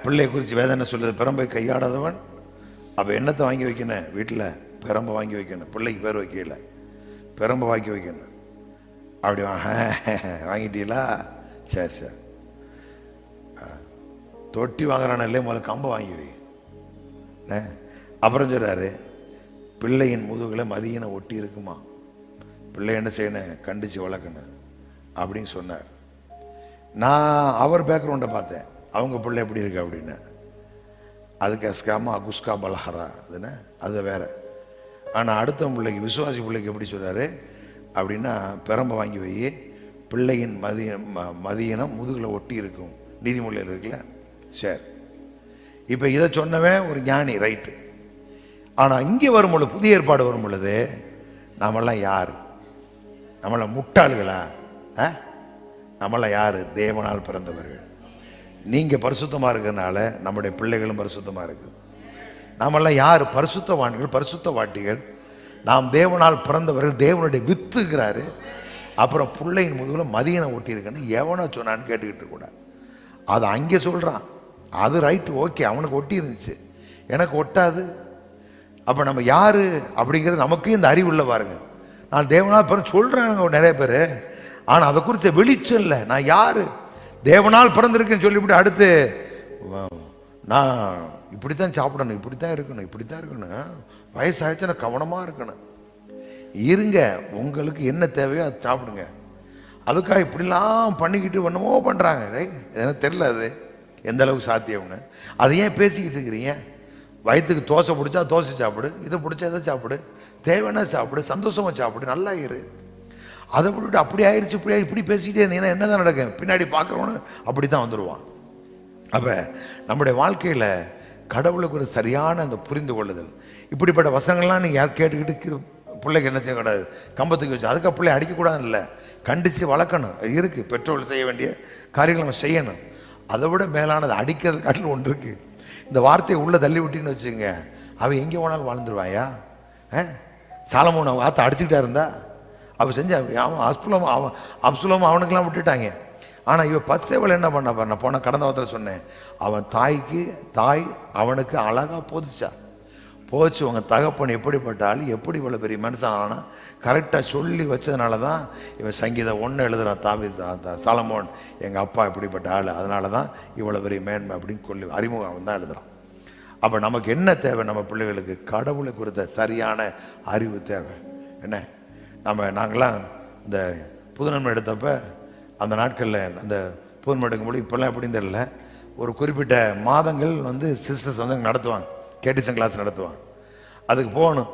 பிள்ளையை குறித்து வேதனை சொல்லுது, பிரம்பை கையாடாதவன். அப்போ என்னத்தை வாங்கி வைக்கணும்? வீட்டில் பிரம்பை வாங்கி வைக்கணும். பிள்ளைக்கு பேர் வைக்கல, பிரம்பை வாங்கி வைக்கணும். அப்படி வாங்கிட்டீங்களா? சரி சரி. தொட்டி வாங்குறான இல்லையே, முதல்ல கம்பை வாங்கி வை. அப்புறம் சொல்றாரு, பிள்ளையின் முதுகுல மதியனை ஒட்டி இருக்குமா, பிள்ளை என்ன செய்யணும்? கண்டிச்சு வளர்க்கணும் அப்படின்னு சொன்னார். நான் அவர் பேக்ரவுண்டை பார்த்தேன், அவங்க பிள்ளை எப்படி இருக்கு அப்படின்னு. அதுக்கு அஸ்காமா குஸ்கா பலஹரா அதுன்னு அது வேற. ஆனால் அடுத்த பிள்ளைக்கு, விசுவாசி பிள்ளைக்கு எப்படி சொல்றாரு? அப்படின்னா பிரம்ப வாங்கி வை, பிள்ளையின் மதியினம் முதுகில் ஒட்டி இருக்கும், நீதிமொழியில் இருக்குல்ல. சரி, இப்போ இதை சொன்னவன் ஒரு ஞானி, ரைட்டு. ஆனால் இங்கே வரும்பொழுது, புதிய ஏற்பாடு வரும் பொழுது, நம்மளாம் யார்? நம்மளாம் முட்டாள்களா? நம்மளாம் யார்? தேவனால் பிறந்தவர்கள். நீங்கள் பரிசுத்தமாக இருக்கிறதுனால நம்முடைய பிள்ளைகளும் பரிசுத்தமாக இருக்குது. நம்மளாம் யார்? பரிசுத்தவான்கள், பரிசுத்த வாட்டிகள். நாம் தேவனால் பிறந்தவர்கள், தேவனுடைய வித்துக்கிறாரு. அப்புறம் பிள்ளையின் முதுகில் மதியனை ஒட்டியிருக்குன்னு எவனோ சொன்னான்னு கேட்டுக்கிட்டு கூட அது அங்கே சொல்கிறான். அது ரைட்டு, ஓகே, அவனுக்கு ஒட்டி இருந்துச்சு, எனக்கு ஒட்டாது. அப்போ நம்ம யார் அப்படிங்கிறது நமக்கு இந்த அறிவு உள்ள பாருங்க. நான் தேவனால் பிறந்து சொல்கிறாங்க நிறைய பேர், ஆனால் அதை குறித்த வெளிச்சம் இல்லை. நான் யார்? தேவனால் பிறந்திருக்கேன்னு சொல்லிவிட்டு அடுத்து நான் இப்படித்தான் சாப்பிடணும், இப்படித்தான் இருக்கணும், இப்படித்தான் இருக்கணும், வயசாகிடுச்சுன்னா கவனமாக இருக்கணும். இருங்க, உங்களுக்கு என்ன தேவையோ அதை சாப்பிடுங்க. அதுக்காக இப்படிலாம் பண்ணிக்கிட்டு ஒன்றுமோ பண்ணுறாங்க. எனக்கு தெரியல அது எந்த அளவுக்கு சாத்தியம்னு. அதை ஏன் பேசிக்கிட்டு இருக்கிறீங்க? வயிற்றுக்கு தோசை பிடிச்சா தோசை சாப்பிடு, இதை பிடிச்சா எதை சாப்பிடு, தேவைன்னா சாப்பிடு, சந்தோஷமாக சாப்பிடு, நல்லா இரு. அதை விட்டுட்டு அப்படி ஆயிடுச்சு இப்படி இப்படி பேசிக்கிட்டே இருந்தீங்கன்னா என்ன தான் நடக்கும்? பின்னாடி பார்க்குறவனு அப்படி தான் வந்துடுவான். அப்போ நம்முடைய வாழ்க்கையில் கடவுளுக்கு ஒரு சரியான அந்த புரிந்து கொள்ளுதல், இப்படிப்பட்ட வசனங்கள்லாம் நீங்கள் யார் கேட்டுக்கிட்டு பிள்ளைக்கு என்ன செய்யக்கூடாது? கம்பத்துக்கு வச்சு அதுக்கு பிள்ளை அடிக்கக்கூடாது இல்லை, கண்டித்து வளர்க்கணும். அது இருக்குது, பெற்றோர்கள் செய்ய வேண்டிய காரியங்கள் நம்ம செய்யணும். அதை விட மேலானது அடிக்கிறது காட்டில் ஒன்று இருக்குது. இந்த வார்த்தையை உள்ளே தள்ளி விட்டின்னு வச்சுங்க, அவன் எங்கே போனாலும் வாழ்ந்துருவாயா? சாலமோன் அவன் ஆற்ற அடிச்சுக்கிட்டா இருந்தா அவன் செஞ்ச அவன் அப்சுலோம் அவனுக்கெல்லாம் விட்டுட்டாங்க. ஆனால் இவன் பச்சைவள் என்ன பண்ண பாரு, நான் போன கடந்த வாரத்தில் சொன்னேன், அவன் தாய் அவனுக்கு அழகாக போதிச்சா. போச்சு உங்கள் தகப்பன் எப்படிப்பட்ட ஆள், எப்படி இவ்வளோ பெரிய மனுஷன் ஆனால் கரெக்டாக சொல்லி வச்சதுனால தான் இவன் சங்கீதம் 1 எழுதுகிறான். சாலமோன் எங்கள் அப்பா இப்படிப்பட்ட ஆள், அதனால தான் இவ்வளோ பெரிய மேன்மை அப்படின்னு சொல்லி அறிமுகம் அவன் தான் எழுதுகிறான். அப்போ நமக்கு என்ன தேவை? நம்ம பிள்ளைகளுக்கு கடவுளை குறித்த சரியான அறிவு தேவை. என்ன நாங்களாம் இந்த புதுநன்மை எடுத்தப்ப அந்த நாட்களில் அந்த புதுநன்மை எடுக்கும்போது இப்போல்லாம் எப்படின்னு தெரியல, ஒரு குறிப்பிட்ட மாதங்கள் சிஸ்டர்ஸ் நடத்துவாங்க, கேட்டிசன் கிளாஸ் நடத்துவாங்க. அதுக்கு போகணும்.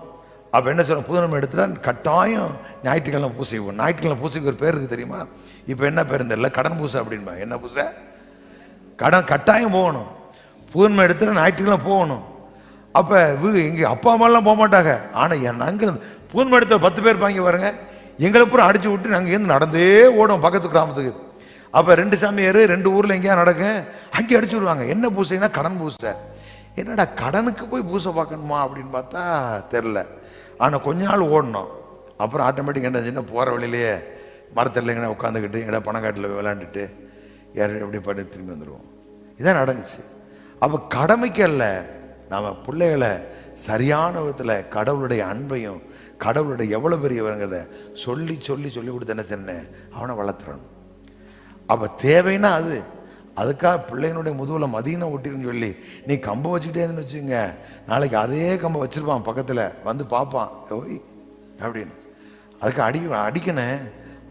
அப்போ என்ன சொல்ல, புதுநன்மை எடுத்துட்டா கட்டாயம் ஞாயிற்றுக்கிழமை பூசைவோம். ஞாயிற்றுக்கிழமை பூசைக்கு ஒரு பேர் இருக்குது தெரியுமா? இப்போ என்ன பேர் தெரியல, கடன் பூசை அப்படின்பா. என்ன பூசை? கடன் கட்டாயம் போகணும். புதுநன்மை எடுத்துட்டு ஞாயிற்றுக்கிழமை போகணும். அப்போ எங்கள் அப்பா அம்மாலாம் போக மாட்டாங்க. ஆனால் நாங்கள் புதுநன்மை எடுத்த 10 பேர் பாங்க பாருங்க, எங்களை பூரா அடிச்சு விட்டு நாங்கள் இருந்து நடந்தே ஓடும் பக்கத்து கிராமத்துக்கு. அப்போ 2 சாமியார் 2 ஊரில் எங்கேயா நடக்கும், அங்கே அடிச்சு விடுவாங்க. என்ன பூசைன்னா கடன் பூசை. என்னடா கடனுக்கு போய் பூசை பார்க்கணுமா அப்படின்னு பார்த்தா தெரில. ஆனால் கொஞ்ச நாள் ஓடணும். அப்புறம் ஆட்டோமேட்டிக் என்ன சின்ன போகிற வழியிலேயே மரத்தில் எங்கன்னா உட்காந்துக்கிட்டு எங்கடா பணக்காட்டில் விளையாண்டுட்டு யாரும் எப்படி பண்ணி திரும்பி வந்துடுவோம். இதான் நடந்துச்சு. அப்போ கடமைக்கு அல்ல, நம்ம பிள்ளைகளை சரியான விதத்தில் கடவுளுடைய அன்பையும் கடவுளுடைய எவ்வளோ பெரியவங்கிறத சொல்லி சொல்லி சொல்லி கொடுத்து என்ன சொன்னேன், அவனை வளர்த்துறணும். அப்போ தேவைன்னா அதுக்காக பிள்ளைங்களுடைய முதுகில் மதியனை ஒட்டிருன்னு சொல்லி நீ கம்பை வச்சுக்கிட்டேன்னு வச்சுங்க, நாளைக்கு அதே கம்பை வச்சிருப்பான் பக்கத்தில் வந்து பார்ப்பான் ஓய் அப்படின்னு. அதுக்கு அடிக்கணும்.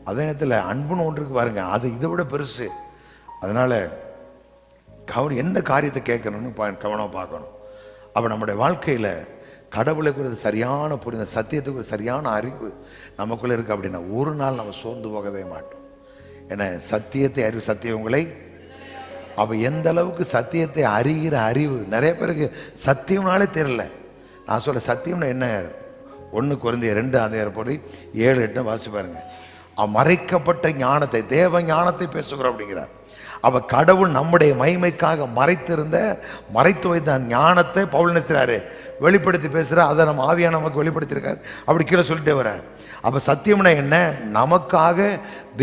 அதே நேரத்தில் அன்புன்னு ஒன்று இருக்கு பாருங்க, அது இதை விட பெருசு. அதனால எந்த காரியத்தை கேட்கணும்னு கவனமாக பார்க்கணும். அப்போ நம்முடைய வாழ்க்கையில் கடவுளுக்கு ஒரு சரியான புரிந்த, சத்தியத்துக்கு ஒரு சரியான அறிவு நமக்குள்ளே இருக்குது அப்படின்னா ஒரு நாள் நம்ம சோர்ந்து போகவே மாட்டோம். ஏன்னா சத்தியத்தை அறிவு சத்தியம் உங்களை. அப்போ எந்த அளவுக்கு சத்தியத்தை அறிகிற அறிவு நிறைய பேருக்கு சத்தியம்னாலே தெரியல. நான் சொல்ல சத்தியம்னா என்ன? 1 கொரிந்தியர் 2 7 8 வாசி பாருங்க. மறைக்கப்பட்ட ஞானத்தை, தேவ ஞானத்தை பேசுகிறோம் அப்படிங்கிறார். அப்ப கடவுள் நம்முடைய மகிமைக்காக மறைத்து வைத்த ஞானத்தை பவுல் என்ன செய்றாரு, வெளிப்படுத்தி பேசுகிறார். அதை நம்ம ஆவியான நமக்கு வெளிப்படுத்தியிருக்காரு. அப்படி கீழே சொல்லிட்டே வர. அப்போ சத்தியம்னா என்ன? நமக்காக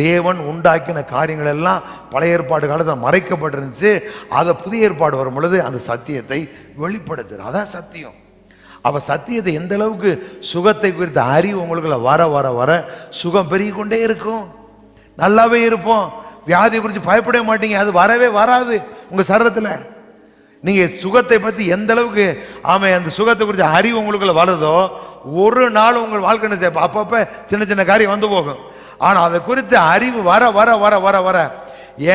தேவன் உண்டாக்கின காரியங்கள் எல்லாம் பழைய ஏற்பாடு காலத்தில் மறைக்கப்பட்டிருந்துச்சு. அதை புதிய ஏற்பாடு வரும் பொழுது அந்த சத்தியத்தை வெளிப்படுத்துறது, அதான் சத்தியம். அப்போ சத்தியத்தை எந்த அளவுக்கு சுகத்தை குறித்த அறிவு உங்களுக்குள்ள வர வர வர சுகம் பெருகிக்கொண்டே இருக்கும், நல்லாவே இருப்போம். வியாதியை குறித்து பயப்படவே மாட்டீங்க, அது வரவே வராது உங்க சரீரத்தில். நீங்க சுகத்தை பத்தி எந்த அளவுக்கு அந்த சுகத்தை குறித்த அறிவு உங்களுக்குள்ள வருதோ ஒரு நாள் உங்கள் வாழ்க்கை அப்பப்ப சின்ன சின்ன காரியம் வந்து போகும். ஆனா அதை குறித்த அறிவு வர வர வர வர வர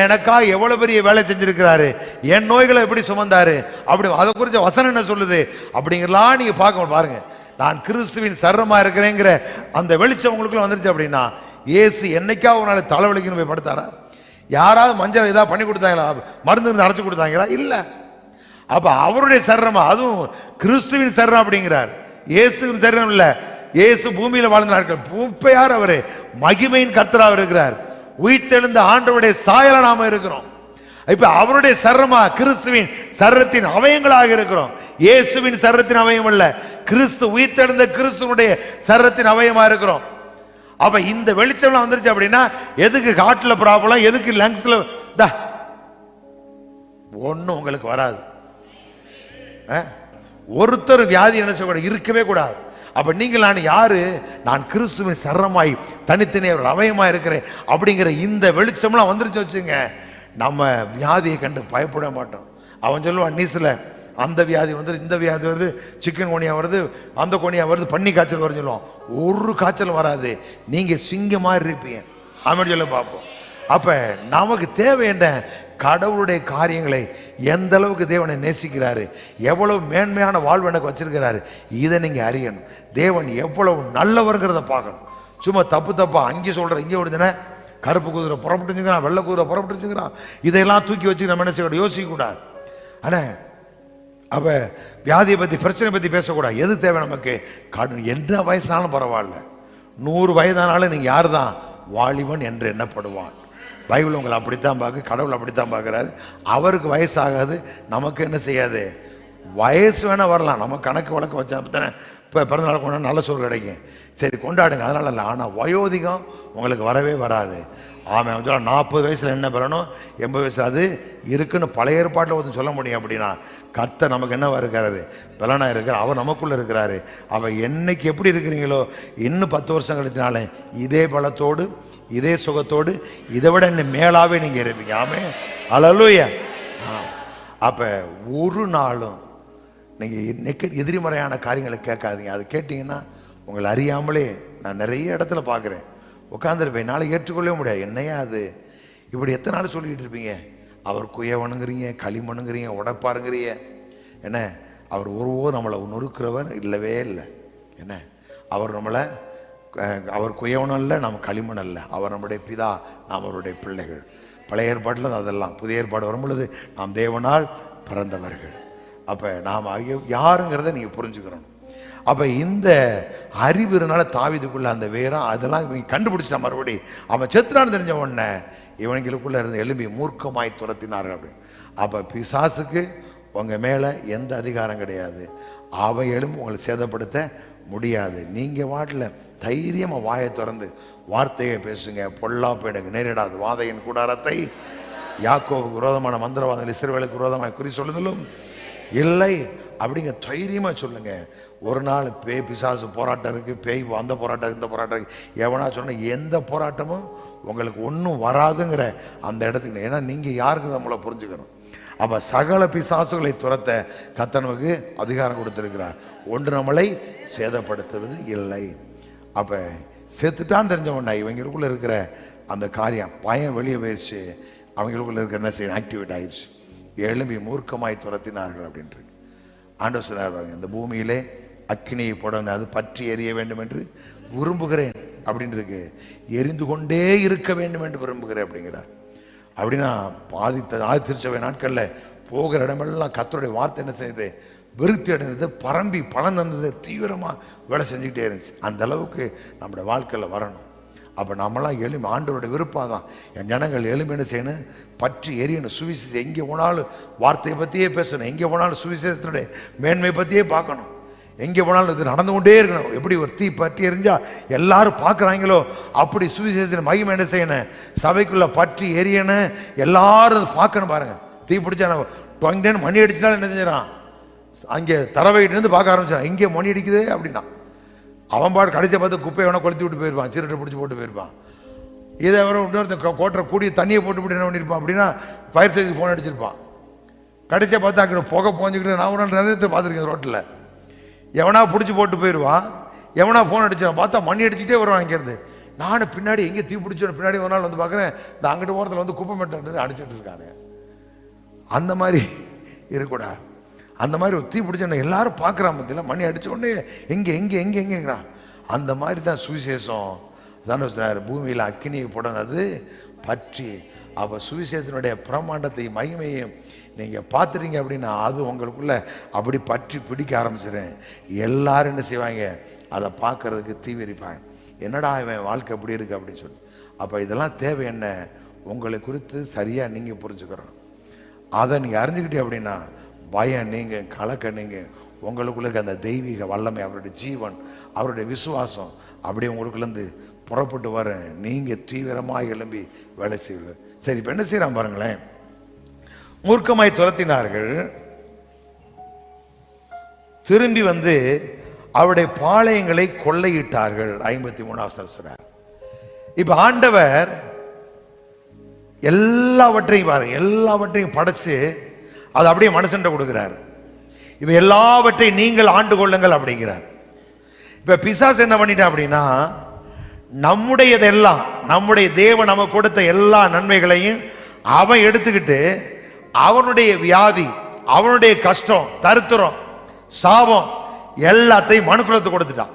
எனக்கா எவ்வளவு பெரிய வேலை செஞ்சிருக்கிறாரு, என் நோய்களை எப்படி சுமந்தாரு, அப்படி அதை குறித்த வசனம் என்ன சொல்லுது அப்படிங்கிறலாம் நீங்க பார்க்க பாருங்க. நான் கிறிஸ்துவின் சரமா இருக்கிறேங்கிற அந்த வெளிச்சம் உங்களுக்குள்ள வந்துருச்சு அப்படின்னா, இயேசு என்னைக்காவது ஒரு நாள் தலைவலிக்குன்னு போய் படுத்தாரா? யாராவது மஞ்சள் ஏதாவது பண்ணி கொடுத்தாங்களா? மருந்து இருந்து அரைச்சு கொடுத்தாங்களா? இல்ல. அப்ப அவருடைய சரமா, அதுவும் கிறிஸ்துவின் சரம் அப்படிங்கிறார். இயேசுவின் சரீரம் இல்ல. இயேசு பூமியில வாழ்ந்த நாட்கள். இப்ப யார் அவரு? மகிமையின் கர்த்தராக இருக்கிறார். உயிர்த்தெழுந்த ஆண்டவருடைய சாயலா நாம இருக்கிறோம். இப்ப அவருடைய சரமா, கிறிஸ்துவின் சரத்தின் அவயங்களாக இருக்கிறோம். இயேசுவின் சரத்தின் அவயம் அல்ல, கிறிஸ்து உயிர்த்தெழுந்த கிறிஸ்துவனுடைய சரத்தின் அவயமா இருக்கிறோம். அப்ப இந்த வெளிச்சம் வந்துருச்சு அப்படின்னா, எதுக்கு ஹார்ட்ல ப்ராப்ளம், எதுக்கு லங்ஸ்ல ஒன்னும் உங்களுக்கு வராது. ஒருத்தர் வியாதி என்ன செய்யக்கூடாது, இருக்கவே கூடாது. அப்ப நீங்கள் நான் யாரு? நான் கிறிஸ்துவின் சரமாய் தனித்தனியாக அவயமா இருக்கிறேன் அப்படிங்கிற இந்த வெளிச்சம்லாம் வந்துருச்சு வச்சுங்க, நம்ம வியாதியை கண்டு பயப்பட மாட்டோம். அவன் சொல்லுவான், நீசில் அந்த வியாதி வந்து, இந்த வியாதி வருது, சிக்கன் கோனியா வருது, அந்த கோனியா வருது, பன்னி காய்ச்சல் வரும்னு சொல்லுவான். ஒரு காய்ச்சல் வராது, நீங்க சிங்கம் மாதிரி இருப்பீங்க அப்படின்னு சொல்ல பார்ப்போம். அப்ப நமக்கு தேவை என்ன? கடவுளுடைய காரியங்களை எந்த அளவுக்கு தேவனை நேசிக்கிறாரு, எவ்வளவு மேன்மையான வாழ்வு எனக்கு வச்சிருக்கிறாரு, இதை நீங்க அறியணும். தேவன் எவ்வளவு நல்லவர்கிறத பார்க்கணும். சும்மா தப்பு தப்பா அங்கே சொல்ற இங்கே விடுதுன்னா, கருப்பு குதிரை புறப்பட்டுச்சுங்கிறான், வெள்ளை குதிரை புறப்பட்டுச்சுங்கிறான், இதையெல்லாம் தூக்கி வச்சு நம்ம என்ன செய்யக்கூடாது, யோசிக்க கூடாது. ஆனா அவ வியாதியை பத்தி பிரச்சனை பத்தி பேசக்கூடாது. எது தேவை நமக்கு? என்ன வயசானாலும் பரவாயில்ல, 100 வயதானாலும் நீங்க யார் தான்? வாலிபன் என்று எண்ணப்படுவான். பைபிள் உங்களை அப்படித்தான் பார்க்க, கடவுள் அப்படித்தான் பார்க்கிறாரு. அவருக்கு வயசாகாது, நமக்கு என்ன செய்யாது, வயசு வேணா வரலாம், நம்ம கணக்கு வழக்கு வச்சா தானே. இப்போ பிறந்தநாள் கொண்டாட நல்ல சோறு கிடைக்கும், சரி கொண்டாடுங்க, அதனால இல்லை. ஆனால் வயோதிகம் உங்களுக்கு வரவே வராது. ஆமாம், 40 வயசுல என்ன பெறணும், 80 வயசு அது இருக்குன்னு பழைய ஏற்பாட்டில் ஒருத்தர் சொல்ல முடியும். அப்படின்னா கர்த்தர் நமக்கு என்னவா இருக்கிறாரு? பலனா இருக்கிறார். அவர் நமக்குள்ள இருக்கிறாரு. அவ என்னைக்கு எப்படி இருக்கிறீங்களோ, இன்னும் 10 வருஷம் கழிச்சினாலே இதே பலத்தோடு, இதே சுகத்தோடு, இதை விட இன்னும் மேலாவே நீங்க இருப்பீங்க. ஆமே, அல்லேலூயா. அப்ப ஒரு நாளும் நீங்க எதிர்மறையான காரியங்களை கேட்காதீங்க. அது கேட்டீங்கன்னா உங்களை அறியாமலே, நான் நிறைய இடத்துல பார்க்குறேன், உட்காந்துருப்பேன், நாளைக்கு ஏற்றுக்கொள்ளவே முடியாது. என்னையா அது இப்படி எத்தனை நாள் சொல்லிக்கிட்டு இருப்பீங்க? அவர் குயவனுங்கிறீங்க, களிமண்ணுங்கிறீங்க, உடைப்பாருங்கிறீங்க. என்ன அவர் ஒருவோ நம்மளை நொறுக்கிறவர் இல்லவே இல்லை. என்ன அவர் நம்மளை, அவர் குயவனும் இல்லை, நம்ம களிமண் அல்ல. அவர் நம்முடைய பிதா, நாம் அவருடைய பிள்ளைகள். பழைய ஏற்பாட்டில் அதெல்லாம். புதிய ஏற்பாடு வரும்பொழுது நாம் தேவனால் பிறந்தவர்கள். அப்போ நாம் யாருங்கிறத நீங்கள் புரிஞ்சுக்கிறோம். அப்ப இந்த அறிவுனால தாவீதுக்குள்ள அந்த வேரம் அதெல்லாம் கண்டுபிடிச்சிட்டான். மறுபடி அவன் செத்துறான்னு தெரிஞ்ச உடனே இவனுக்குள்ள இருந்து எழும்பி மூர்க்கமாய் துரத்தினார்கள். அப்படி அப்ப பிசாசுக்கு உங்க மேல எந்த அதிகாரம் கிடையாது. அவன் எழும்பி உங்களை சேதப்படுத்த முடியாது. நீங்க வாட்டில் தைரியமா வாயை திறந்து வார்த்தையை பேசுங்க. பொல்லாப்பு எனக்கு நேரிடாது, வாதையின் கூடாரத்தை யாக்கோவுக்கு விரோதமான மந்திரவாதங்கள் இஸ்ரவேலுக்கு விரோதமாய் குறி சொல்லுதலும் இல்லை அப்படிங்க தைரியமா சொல்லுங்க. ஒரு நாள் பேய் பிசாசு போராட்டம் இருக்கு, பேய் அந்த போராட்டம் இந்த போராட்டம் இருக்கு, எவனா சொன்ன எந்த போராட்டமும் உங்களுக்கு ஒன்றும் வராதுங்கிற அந்த இடத்துக்கு. ஏன்னா நீங்க யாருக்கு நம்மளை புரிஞ்சுக்கணும். அப்ப சகல பிசாசுகளை துரத்த கர்த்தனுக்கு அதிகாரம் கொடுத்திருக்கிறார். ஒன்று நம்மளை சேதப்படுத்துவது இல்லை. அப்ப செத்துட்டான்னு தெரிஞ்சவொன்னா இவங்களுக்குள்ள இருக்கிற அந்த காரியம் பயம் வெளியே போயிடுச்சு. அவங்களுக்குள்ள இருக்கிற என்ன செய்ய ஆக்டிவேட் ஆயிடுச்சு. எழும்பி மூர்க்கமாய் துரத்தினார்கள் அப்படின்ட்டு ஆண்டவர் சொன்னார், இந்த பூமியிலே அக்கினியை போட அது பற்றி எரிய வேண்டும் என்று விரும்புகிறேன் அப்படின்னு இருக்கு. எரிந்து கொண்டே இருக்க வேண்டும் என்று விரும்புகிறேன் அப்படிங்கிறார். அப்படின்னா ஆதித்திருச்சபை நாட்கள்ல போகிற இடமெல்லாம் கர்த்தருடைய வார்த்தை என்ன செய்யுது, விருத்தி அடைந்தது, பரம்பி பலன் தந்தது, தீவிரமா வேலை செஞ்சுக்கிட்டே இருந்துச்சு. அந்த அளவுக்கு நம்முடைய வாழ்க்கையில வரணும். அப்போ நம்மளாம் எலும்பி ஆண்டவருடைய விருப்பம் தான். என் ஜனங்கள் எலும்பி என்ன செய்யணும், பற்றி எரியணும். சுவிசேஷம் எங்கே போனாலும் வார்த்தையை பற்றியே பேசணும். எங்கே போனாலும் சுவிசேஷத்தினுடைய மேன்மை பற்றியே பார்க்கணும். எங்கே போனாலும் இது நடந்து கொண்டே இருக்கணும். எப்படி ஒரு தீ பற்றி எரிஞ்சா எல்லாரும் பார்க்குறாங்களோ அப்படி சுவிசேஷத்தின் மகிமை என்ன செய்யணும், சபைக்குள்ள பற்றி எரியணும், எல்லாரும் பார்க்கணும். பாருங்க, தீ பிடிச்சா நம்ம டொங்கன்னு மணி அடிச்சினாலும் என்ன செஞ்சான், அங்கே தரவையிட்டு பார்க்க ஆரம்பிச்சான், இங்கே மணி அடிக்குது அப்படின்னா அவன் பாடு கடைசியை பார்த்து குப்பையை வேணா கொளுத்தி விட்டு போயிருப்பான், சிரட்டை பிடிச்சி போட்டு போயிருப்பான். இதை வர இன்னொருத்தன் கோட்டை கூடிய தண்ணியை போட்டு என்ன பண்ணியிருப்பான் அப்படின்னா ஃபயர் சர்வீஸ் ஃபோன் அடிச்சிருப்பான். கடைசியை பார்த்து அங்கே புகை போஞ்சிக்கிட்டு நான் ஒரு நிறைய பார்த்துருக்கேன் ரோட்டில். எவனா பிடிச்சி போட்டு போயிடுவான், எவனா ஃபோன் அடிச்சான், பார்த்தா மணி அடிச்சுட்டே வருவான் இங்கேருந்து. நானும் பின்னாடி எங்கே தீ பிடிச்சோன்னு பின்னாடி ஒரு நாள் வந்து பார்க்குறேன், இந்த அங்கிட்டு ஓரத்தில் வந்து குப்பை மெட்டை அடிச்சுட்டு இருக்கானு. அந்த மாதிரி இருக்கக்கூடாது. அந்த மாதிரி ஒரு தீ பிடிச்ச எல்லாரும் பார்க்குறான் பத்தியில் மணி அடிச்ச உடனே எங்கேங்கிறான். அந்த மாதிரி தான் சுவிசேஷம். அதான் சொன்னார், பூமியில் அக்கினியை போடனது பற்றி. அப்போ சுவிசேஷனுடைய பிரமாண்டத்தை மகிமையும் நீங்கள் பார்த்துட்டீங்க அப்படின்னா அது உங்களுக்குள்ள அப்படி பற்றி பிடிக்க ஆரம்பிச்சிடும். எல்லாரும் என்ன செய்வாங்க, அதை பார்க்கறதுக்கு தீவிரிப்பாங்க. என்னடா இவன் வாழ்க்கை எப்படி இருக்கு அப்படின்னு சொல்லி. அப்போ இதெல்லாம் தேவை என்ன, உங்களை குறித்து சரியாக நீங்கள் புரிஞ்சுக்கிறோம். அதை நீங்கள் அறிஞ்சுக்கிட்டே அப்படின்னா பயம் நீங்கள், கலக்க நீங்கள், உங்களுக்குள்ள அந்த தெய்வீக வல்லமை, அவருடைய ஜீவன், அவருடைய விசுவாசம் அப்படியே உங்களுக்குள்ளேருந்து புறப்பட்டு வர நீங்கள் தீவிரமாக எழும்பி வேலை செய்வீர்கள். சரி, இப்போ என்ன செய்யறான் பாருங்களேன். மூர்க்கமாய் துரத்தினார்கள், திரும்பி வந்து அவருடைய பாளையங்களை கொள்ளையிட்டார்கள். 53 சொல்றார். இப்ப ஆண்டவர் எல்லாவற்றையும் பாருங்க, எல்லாவற்றையும் படைச்சு அது அப்படியே மனுஷன் கொடுக்கிறார். இப்ப எல்லாவற்றையும் நீங்கள் ஆண்டு கொள்ளுங்கள் அப்படிங்கிறார். இப்ப பிசாசு என்ன பண்ணிட்டான் அப்படின்னா, நம்முடையதெல்லாம், நம்முடைய தேவன் நமக்கு கொடுத்த எல்லா நன்மைகளையும் அவன் எடுத்துக்கிட்டு அவனுடைய வியாதி, அவனுடைய கஷ்டம், தரித்திரம், சாபம் எல்லாத்தையும் மனுக்குலத்தை கொடுத்துட்டான்.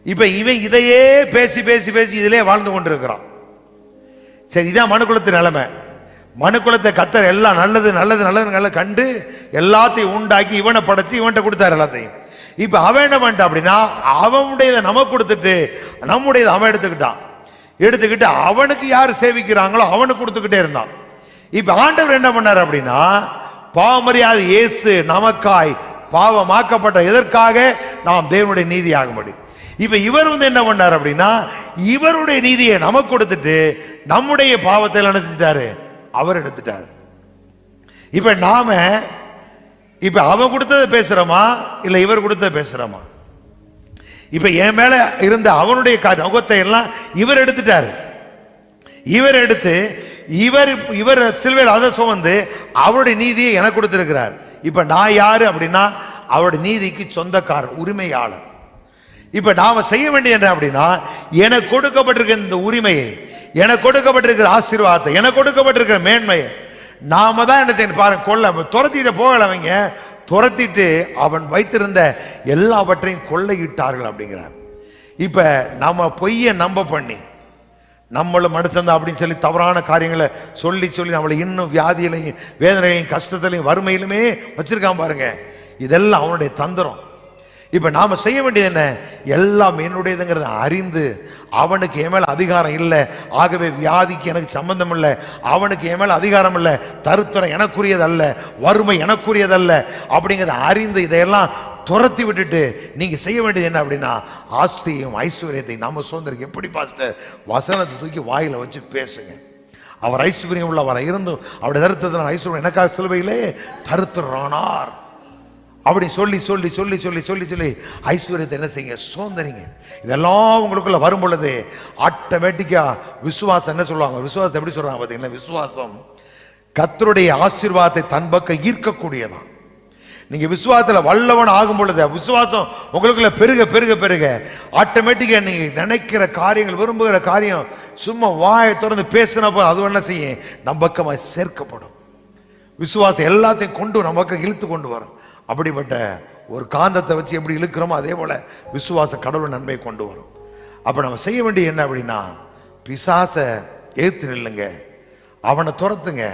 இப்ப இவன் இதையே பேசி பேசி பேசி இதிலே வாழ்ந்து கொண்டிருக்கிறான். சரி, இதான் மனுக்குலத்தின் நிலைமை. மனுக்குலத்தை கத்தர் எல்லாம் நல்லது நல்லது நல்லது நல்லது கண்டு எல்லாத்தையும் உண்டாக்கி இவனை படைச்சு இவன்கிட்ட கொடுத்தாரு எல்லாத்தையும். இப்ப அவன் என்ன பண்ணிட்டான் அப்படின்னா, அவனுடையதை நமக்கு கொடுத்துட்டு நம்முடையதை அவன் எடுத்துக்கிட்டு அவனுக்கு யார் சேவிக்கிறாங்களோ அவனுக்கு கொடுத்துக்கிட்டே இருந்தான். இப்ப ஆண்டவர் என்ன பண்ணார் அப்படின்னா, பாவமரியாதை இயேசு நமக்காய் பாவமாக்கப்பட்ட எதற்காக, நாம் தேவனுடைய நீதி ஆகும்படி. இப்ப இவர் வந்து என்ன பண்ணார் அப்படின்னா, இவருடைய நீதியை நமக்கு கொடுத்துட்டு நம்முடைய பாவத்தை என்ன செஞ்சிட்டாரு, அவர் எடுத்துட்டார். இப்ப நாம இப்ப அவன் கொடுத்ததை பேசுறோமா இல்ல இவர் கொடுத்ததை பேசுறோமா? இப்ப என் மேல இருந்த அவனுடைய முகத்தை எல்லாம் இவர் எடுத்துட்டாரு. இவர் எடுத்து இவர் சிலுவையில் அதை சுமந்து அவருடைய நீதியை எனக்கு கொடுத்திருக்கிறார். இப்ப நான் யாரு அப்படின்னா, அவருடைய நீதிக்கு சொந்தக்காரர், உரிமையாளர். இப்ப நாம செய்ய வேண்டியது என்ன அப்படின்னா, எனக்கு கொடுக்கப்பட்டிருக்க இந்த உரிமையை, எனக்கு கொடுக்கப்பட்டிருக்கிற ஆசீர்வாதத்தை, எனக்கு கொடுக்கப்பட்டிருக்கிற மேன்மையை நாம தான் என்ன செய்யணும் பாருங்க. கொள்ள துரத்திட்டு போகல, அவங்க துரத்திட்டு அவன் வைத்திருந்த எல்லாவற்றையும் கொள்ளையிட்டார்கள் அப்படிங்கிறார். இப்ப நம்ம பொய்யை நம்ப பண்ணி நம்மளும் மனுஷன் அப்படின்னு சொல்லி தவறான காரியங்களை சொல்லி சொல்லி நம்மளை இன்னும் வியாதியிலையும் வேதனையும் கஷ்டத்திலையும் வறுமையிலுமே வச்சிருக்கான் பாருங்க. இதெல்லாம் அவனுடைய தந்திரம். இப்ப நாம செய்ய வேண்டியது என்ன, எல்லாம் என்னுடையதுங்கிறத அறிந்து, அவனுக்கு என் மேல அதிகாரம் இல்லை, ஆகவே வியாதிக்கு எனக்கு சம்பந்தம் இல்லை, அவனுக்கு என் மேல அதிகாரம் இல்லை, தருத்திரம் எனக்குரியதல்ல, வறுமை எனக்குரியதல்ல அப்படிங்கிறத அறிந்து இதையெல்லாம் துரத்தி விட்டுட்டு நீங்க செய்ய வேண்டியது என்ன அப்படின்னா, ஆஸ்தியையும் ஐஸ்வர்யத்தையும் நம்ம சுதந்திரம். எப்படி பாஸ்டர், வசனத்தை தூக்கி வாயில வச்சு பேசுங்க. அவர் ஐஸ்வர்யம் உள்ளவரை இருந்தும் அவருடைய தருத்திரத்தினால் ஐஸ்வர்யம் எனக்காக சிலுவையிலே தருத்திரானார் அப்படி சொல்லி சொல்லி சொல்லி சொல்லி சொல்லி சொல்லி ஐஸ்வர்யத்தை என்ன செய்யுங்க, சுதந்திரிங்க. இதெல்லாம் உங்களுக்குள்ள வரும் பொழுது ஆட்டோமேட்டிக்கா விசுவாசம் என்ன சொல்லுவாங்க, விசுவாசம் எப்படி சொல்றாங்க பார்த்தீங்கன்னா, விசுவாசம் கர்த்தருடைய ஆசீர்வாதத்தை தன் பக்கம் ஈர்க்கக்கூடியதான். நீங்க விசுவாசத்துல வல்லவன் ஆகும் பொழுது விசுவாசம் உங்களுக்குள்ள பெருக பெருக பெருக ஆட்டோமேட்டிக்கா நீங்க நினைக்கிற காரியங்கள், விரும்புகிற காரியம் சும்மா வாயை திறந்து பேசினப்போ அது என்ன செய்யும், நம் பக்கமா சேர்க்கப்படும். விசுவாசம் எல்லாத்தையும் கொண்டு நம்ம பக்கம் இழுத்து கொண்டு வரும். அப்படிப்பட்ட ஒரு காந்தத்தை வச்சு எப்படி இழுக்கிறோமோ அதே போல விசுவாச கடவுள் நன்மை கொண்டு வரும். அப்ப நம்ம செய்ய வேண்டிய என்ன அப்படின்னா, பிசாசை ஏத்து நில்லுங்க, அவனை துரத்துங்க,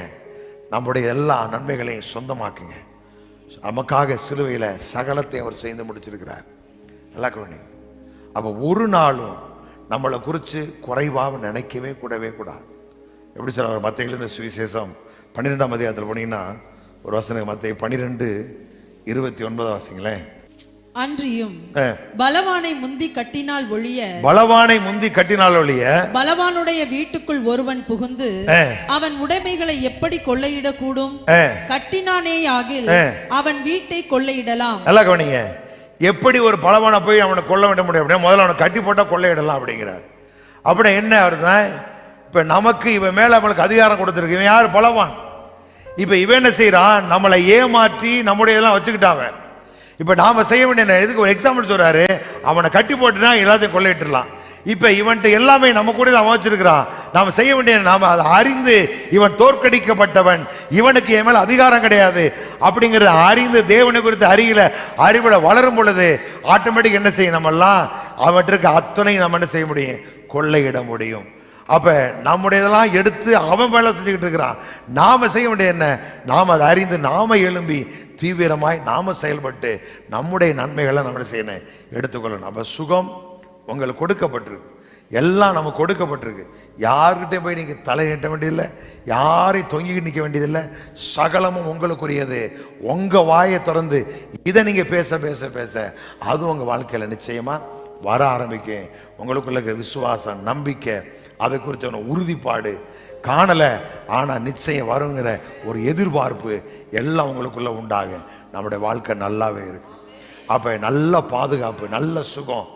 நம்முடைய எல்லா நன்மைகளையும் சொந்தமாக்குங்க. நமக்காக சிலுவையில சகலத்தை அவர் செய்து முடிச்சிருக்கிறார். நல்லா கவனி. அப்ப ஒரு நாளும் நம்மளை குறித்து குறைவாக நினைக்கவே கூடவே கூடாது. எப்படி சொல்ற, மத்தேயுவின் சுவிசேஷம் 12ஆம் அதிகாரத்தில் போனீங்கன்னா ஒரு வசனம், மத்தேயு 12:29 வாசிங்களேன். அன்றியும் பலவானை முந்தி கட்டினால் ஒழிய, பலவானை முந்தி கட்டினால் ஒழிய பலவானுடைய வீட்டுக்குள் ஒருவன் புகுந்து அவன் உடைமைகளை எப்படி கொள்ளையிட கூடும்? கட்டினானே ஆகில் அவன் வீட்டை கொள்ளையிடலாம். நல்லா கவனிங்க. எப்படி ஒரு பலவானை போய் அவனை கொள்ள விட முடியும் அப்படின்னா, முதல்ல அவனை கட்டி போட்டா கொள்ளையிடலாம் அப்படிங்கிறார். அப்படி என்ன வருதான், இப்ப நமக்கு இவன் மேல நம்மளுக்கு அதிகாரம் கொடுத்திருக்கு. இவன் யார், பலவான். இப்ப இவன் என்ன செய்யறான், நம்மளை ஏமாற்றி நம்முடைய எல்லாம் வச்சுக்கிட்டாவன். இப்ப நாம செய்ய வேண்டிய, எதுக்கு ஒரு எக்ஸாம்பிள் சொல்றாரு, அவனை கட்டி போட்டுனா எல்லாத்தையும் கொள்ளையிட்டுலாம். இப்ப இவன்ட்டு எல்லாமே நம்ம கூட அவன் வச்சிருக்கிறான். நாம செய்ய வேண்டிய நாம அதை அறிந்து இவன் தோற்கடிக்கப்பட்டவன், இவனுக்கு என் மேல அதிகாரம் கிடையாது அப்படிங்கறத அறிந்து தேவனை குறித்து அறிவுல வளரும் பொழுது ஆட்டோமேட்டிக் என்ன செய்யும், நம்ம எல்லாம் அவற்றுக்கு அத்தனை நம்ம என்ன செய்ய முடியும், கொள்ளையிட முடியும். அப்ப நம்முடையதெல்லாம் எடுத்து அவன் வேலை செஞ்சுக்கிட்டு இருக்கிறான். நாம செய்ய வேண்டிய என்ன, நாம அதை அறிந்து நாம எழும்பி தீவிரமாய் நாம செயல்பட்டு நம்முடைய நன்மைகளை நம்ம செய்யணும், எடுத்துக்கொள்ளணும். அப்ப சுகம் உங்களுக்கு கொடுக்கப்பட்டிருக்கு, எல்லாம் நமக்கு கொடுக்கப்பட்டிருக்கு. யாருக்கிட்டே போய் நீங்க தலை நீட்ட வேண்டியதில்லை, யாரையும் தொங்கிக்கிட்டு நிற்க வேண்டியதில்லை. சகலமும் உங்களுக்குரியது. உங்க வாயை திறந்து இதை நீங்க பேச பேச பேச அது உங்க வாழ்க்கையில நிச்சயமா வர ஆரம்பிக்கும். உங்களுக்குள்ள விசுவாசம், நம்பிக்கை, அதை குறித்த உறுதிப்பாடு காணல, ஆனா நிச்சயம் வருங்கிற ஒரு எதிர்பார்ப்பு எல்லாம் உங்களுக்குள்ள உண்டாகும். நம்முடைய வாழ்க்கை நல்லாவே இருக்கு. அப்ப நல்ல பாதுகாப்பு, நல்ல சுகம்,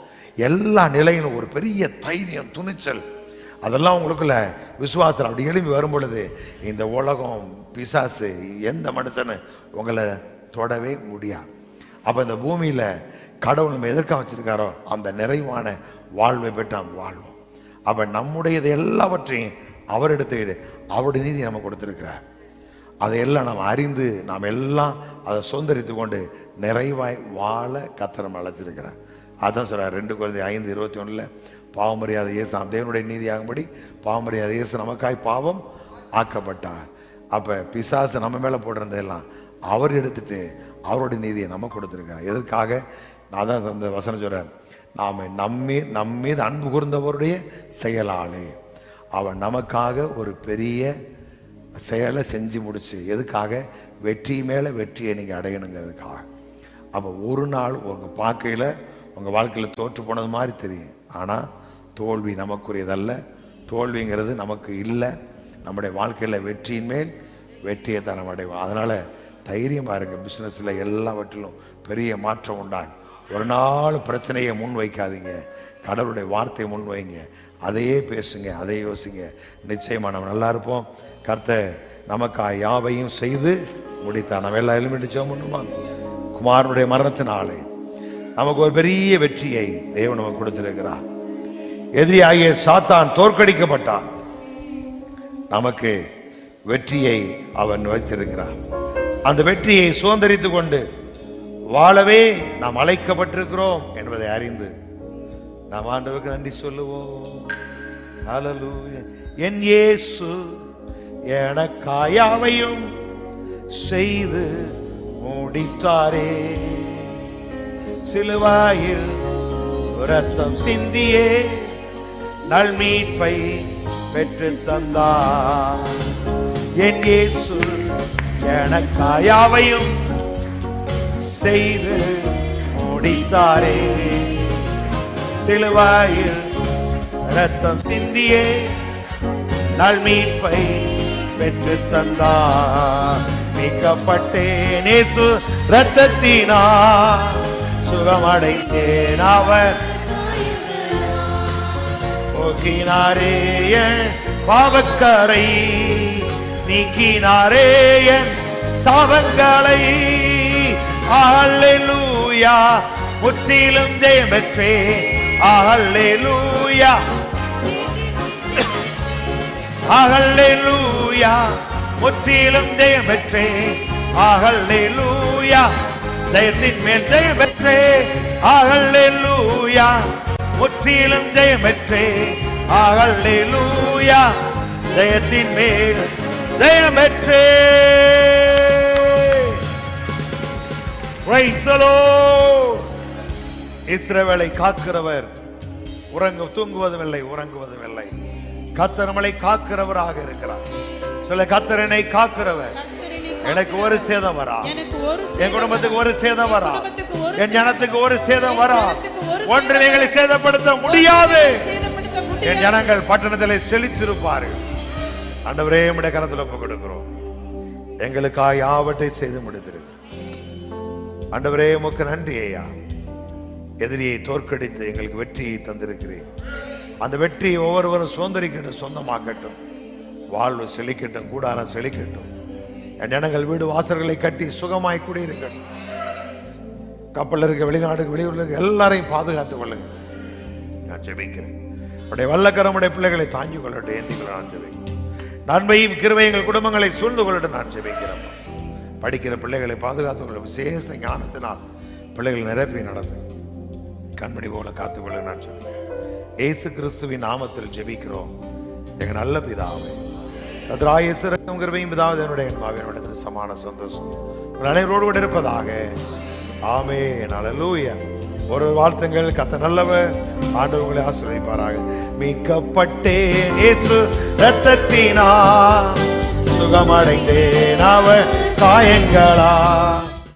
எல்லா நிலையிலும் ஒரு பெரிய தைரியம், துணிச்சல், அதெல்லாம் உங்களுக்குள்ள விசுவாசம் அப்படி எழுப்பி வரும் பொழுது இந்த உலகம், பிசாசு, எந்த மனுஷனு உங்களை தொடவே முடியாது. அப்ப இந்த பூமியில கடவுள் நம்ம எதற்காக வச்சிருக்காரோ அந்த நிறைவான வாழ்வை பெற்று நாம் வாழ்வோம். அப்ப நம்முடையது எல்லாவற்றையும் அவர் எடுத்துக்கிட்டு அவருடைய நீதி நம்ம கொடுத்திருக்கிறார். அதையெல்லாம் நாம் அறிந்து நாம் எல்லாம் அதை சொந்தரித்து கொண்டு நிறைவாய் வாழ கர்த்தர் நம்ம அழைச்சிருக்கிறார். அதான் சொல்றார் 2 Corinthians 5:21 பாவமறியாத இயேசு நாம் தேவனுடைய நீதியாகும்படி பாவமறியாத இயேசு நமக்காய் பாவம் ஆக்கப்பட்டார். அப்ப பிசாசு நம்ம மேல போட்டிருந்ததெல்லாம் அவர் எடுத்துட்டு அவருடைய நீதியை நம்ம கொடுத்திருக்கிறார். எதற்காக? அதான் அந்த வசனம் சொல்ற, நாம நம்மீது அன்பு கூர்ந்தவருடைய செயலாளே, அவன் நமக்காக ஒரு பெரிய செயலை செஞ்சு முடிச்சு, எதுக்காக? வெற்றி மேல வெற்றியை நீங்க அடையணுங்கிறதுக்காக. அப்ப ஒரு நாள் உங்க பார்க்கையில உங்க வாழ்க்கையில தோற்று போனது மாதிரி தெரியும், ஆனா தோல்வி நமக்குரியதல்ல. தோல்விங்கிறது நமக்கு இல்லை. நம்முடைய வாழ்க்கையில வெற்றியின் மேல் வெற்றியை தான் நம்ம அடைவோம். அதனால தைரியமா இருங்க. பிசினஸ்ல எல்லாவற்றிலும் பெரிய மாற்றம் உண்டாகும். ஒரு நாள் பிரச்சனையை முன் வைக்காதீங்க, கடவுளுடைய வார்த்தையை முன் வைங்க, அதையே பேசுங்க, அதையே யோசிங்க. நிச்சயமா நம்ம நல்லா இருப்போம். கர்த்தர் நமக்காக யாவையும் செய்து முடித்தார். நம்ம எல்லாம் எழுமிடிச்சோம் பண்ணுமா? குமாரனுடைய மரணத்தினாலே நமக்கு ஒரு பெரிய வெற்றியை தேவன் நமக்கு கொடுத்திருக்கிறார். எதிரியாகிய சாத்தான் தோற்கடிக்கப்பட்டான், நமக்கு வெற்றியை அவன் வைத்திருக்கிறார். அந்த வெற்றியை சுதந்திரித்துக் கொண்டு வாழவே நாம் அழைக்கப்பட்டிருக்கிறோம் என்பதை அறிந்து நாம் ஆண்டவருக்கு நன்றி சொல்லுவோம். ஹல்லேலூயா. என் இயேசு எனக்காயாவையும் செய்து முடித்தாரே, சிலுவாயில் இரத்தம் சிந்தியே நல் மீட்பை பெற்று தந்தார். என் இயேசு எனக்காயாவையும் செய்து முடித்தாரே, சிலுவாயில் இரத்தம் சிந்தியே நல் மீட்பை பெற்று தந்தார். மீட்கப்பட்டேன் இயேசு இரத்தத்தினால், சுகமடைந்தேன் அவர் போக்கினாரே என் பாவக்கரை, நீக்கினாரே என் சாபங்களை. அல்லேலூயா, முற்றிலும் ஜெயம் பெற்றே. அல்லேலூயா, அல்லேலூயா, முற்றிலும் ஜெயம் பெற்றே. அல்லேலூயா, ஜெயத்தின் மேல் ஜெயம் பெற்றே. அல்லேலூயா, முற்றிலும் ஜெயம் பெற்றே. அல்லேலூயா, ஜெயத்தின் மேல் ஜெயம் பெற்றே. Praise the Lord. இஸ்ரவேலை காக்கிறவர் தூங்குவதும் இல்லை, உறங்குவதும் இல்லை. கர்த்தர் நம்மளை காக்கிறவராக இருக்கிறார். சொல்ல, கர்த்தர் என்னை காக்கிறவர், எனக்கு ஒரு சேதம் வரா, என் குடும்பத்துக்கு ஒரு சேதம் வரா, என் ஜனத்துக்கு ஒரு சேதம் வரா, ஒன்று எங்களை சேதப்படுத்த முடியாது. என் ஜனங்கள் பட்டணத்திலே செழித்திருப்பார்கள். ஆண்டவரே, உம்முடைய கரத்தில் ஒப்புக் கொடுக்கிறோம். எங்களுக்காக யாவற்றை செய்து முடித்திருக்கு. ஆண்டவரே, உமக்கு நன்றி ஐயா. எதிரியை தோற்கடித்து எங்களுக்கு வெற்றியை தந்திருக்கிறேன். அந்த வெற்றியை ஒவ்வொருவரும் சுதந்திரிக்கட்டும், சொந்தமாக்கட்டும். வாழ்வு செழிக்கட்டும், கூடாரம் செழிக்கட்டும். என் ஜனங்கள் வீடு வாசல்களை கட்டி சுகமாய் குடியிருக்கட்டும். கப்பல் இருக்க, வெளிநாடுக்கு, வெளியூர்ல இருக்க எல்லாரையும் பாதுகாத்துக் கொள்ளுங்க. நான் ஜெபிக்கிறேன். உடைய வல்லக்கரமுடைய பிள்ளைகளை தாங்கிக் கொள்ளட்டும், ஏந்திக் கொள்ள நான் ஜெபிக்கிறேன். நன்மையும் கிருபையும் குடும்பங்களை சூழ்ந்து கொள்ளட்டும் நான் ஜெபிக்கிறேன். படிக்கிற பிள்ளைகளை பாதுகாத்துக் கொள்ள விசேஷ ஞானத்தினால் பிள்ளைகளை நிரப்பி நடத்து கண்மணி போல காத்துக்கொள்ள நான் ஜெபிக்கிறேன். இயேசு கிறிஸ்துவின் நாமத்தில் ஜெபிக்கிறோம் எங்க நல்ல பிதாவே. கர்த்தராகிய கிருபையும் பிதாவே என்னுடைய ஆவியானவரிடத்தில் சமான சந்தோஷம் அனைவரோடு கூட இருப்பதாக. ஆமென். அல்லேலூயா. ஒரு வாழ்த்துங்கள். கர்த்தர் நல்லவர். ஆண்டவர் உங்களை ஆசீர்வதிப்பாராக. மீட்கப்பட்டேன் இயேசு இரத்தத்தினால், சுகமடைந்தேன் அவர் காயங்களா.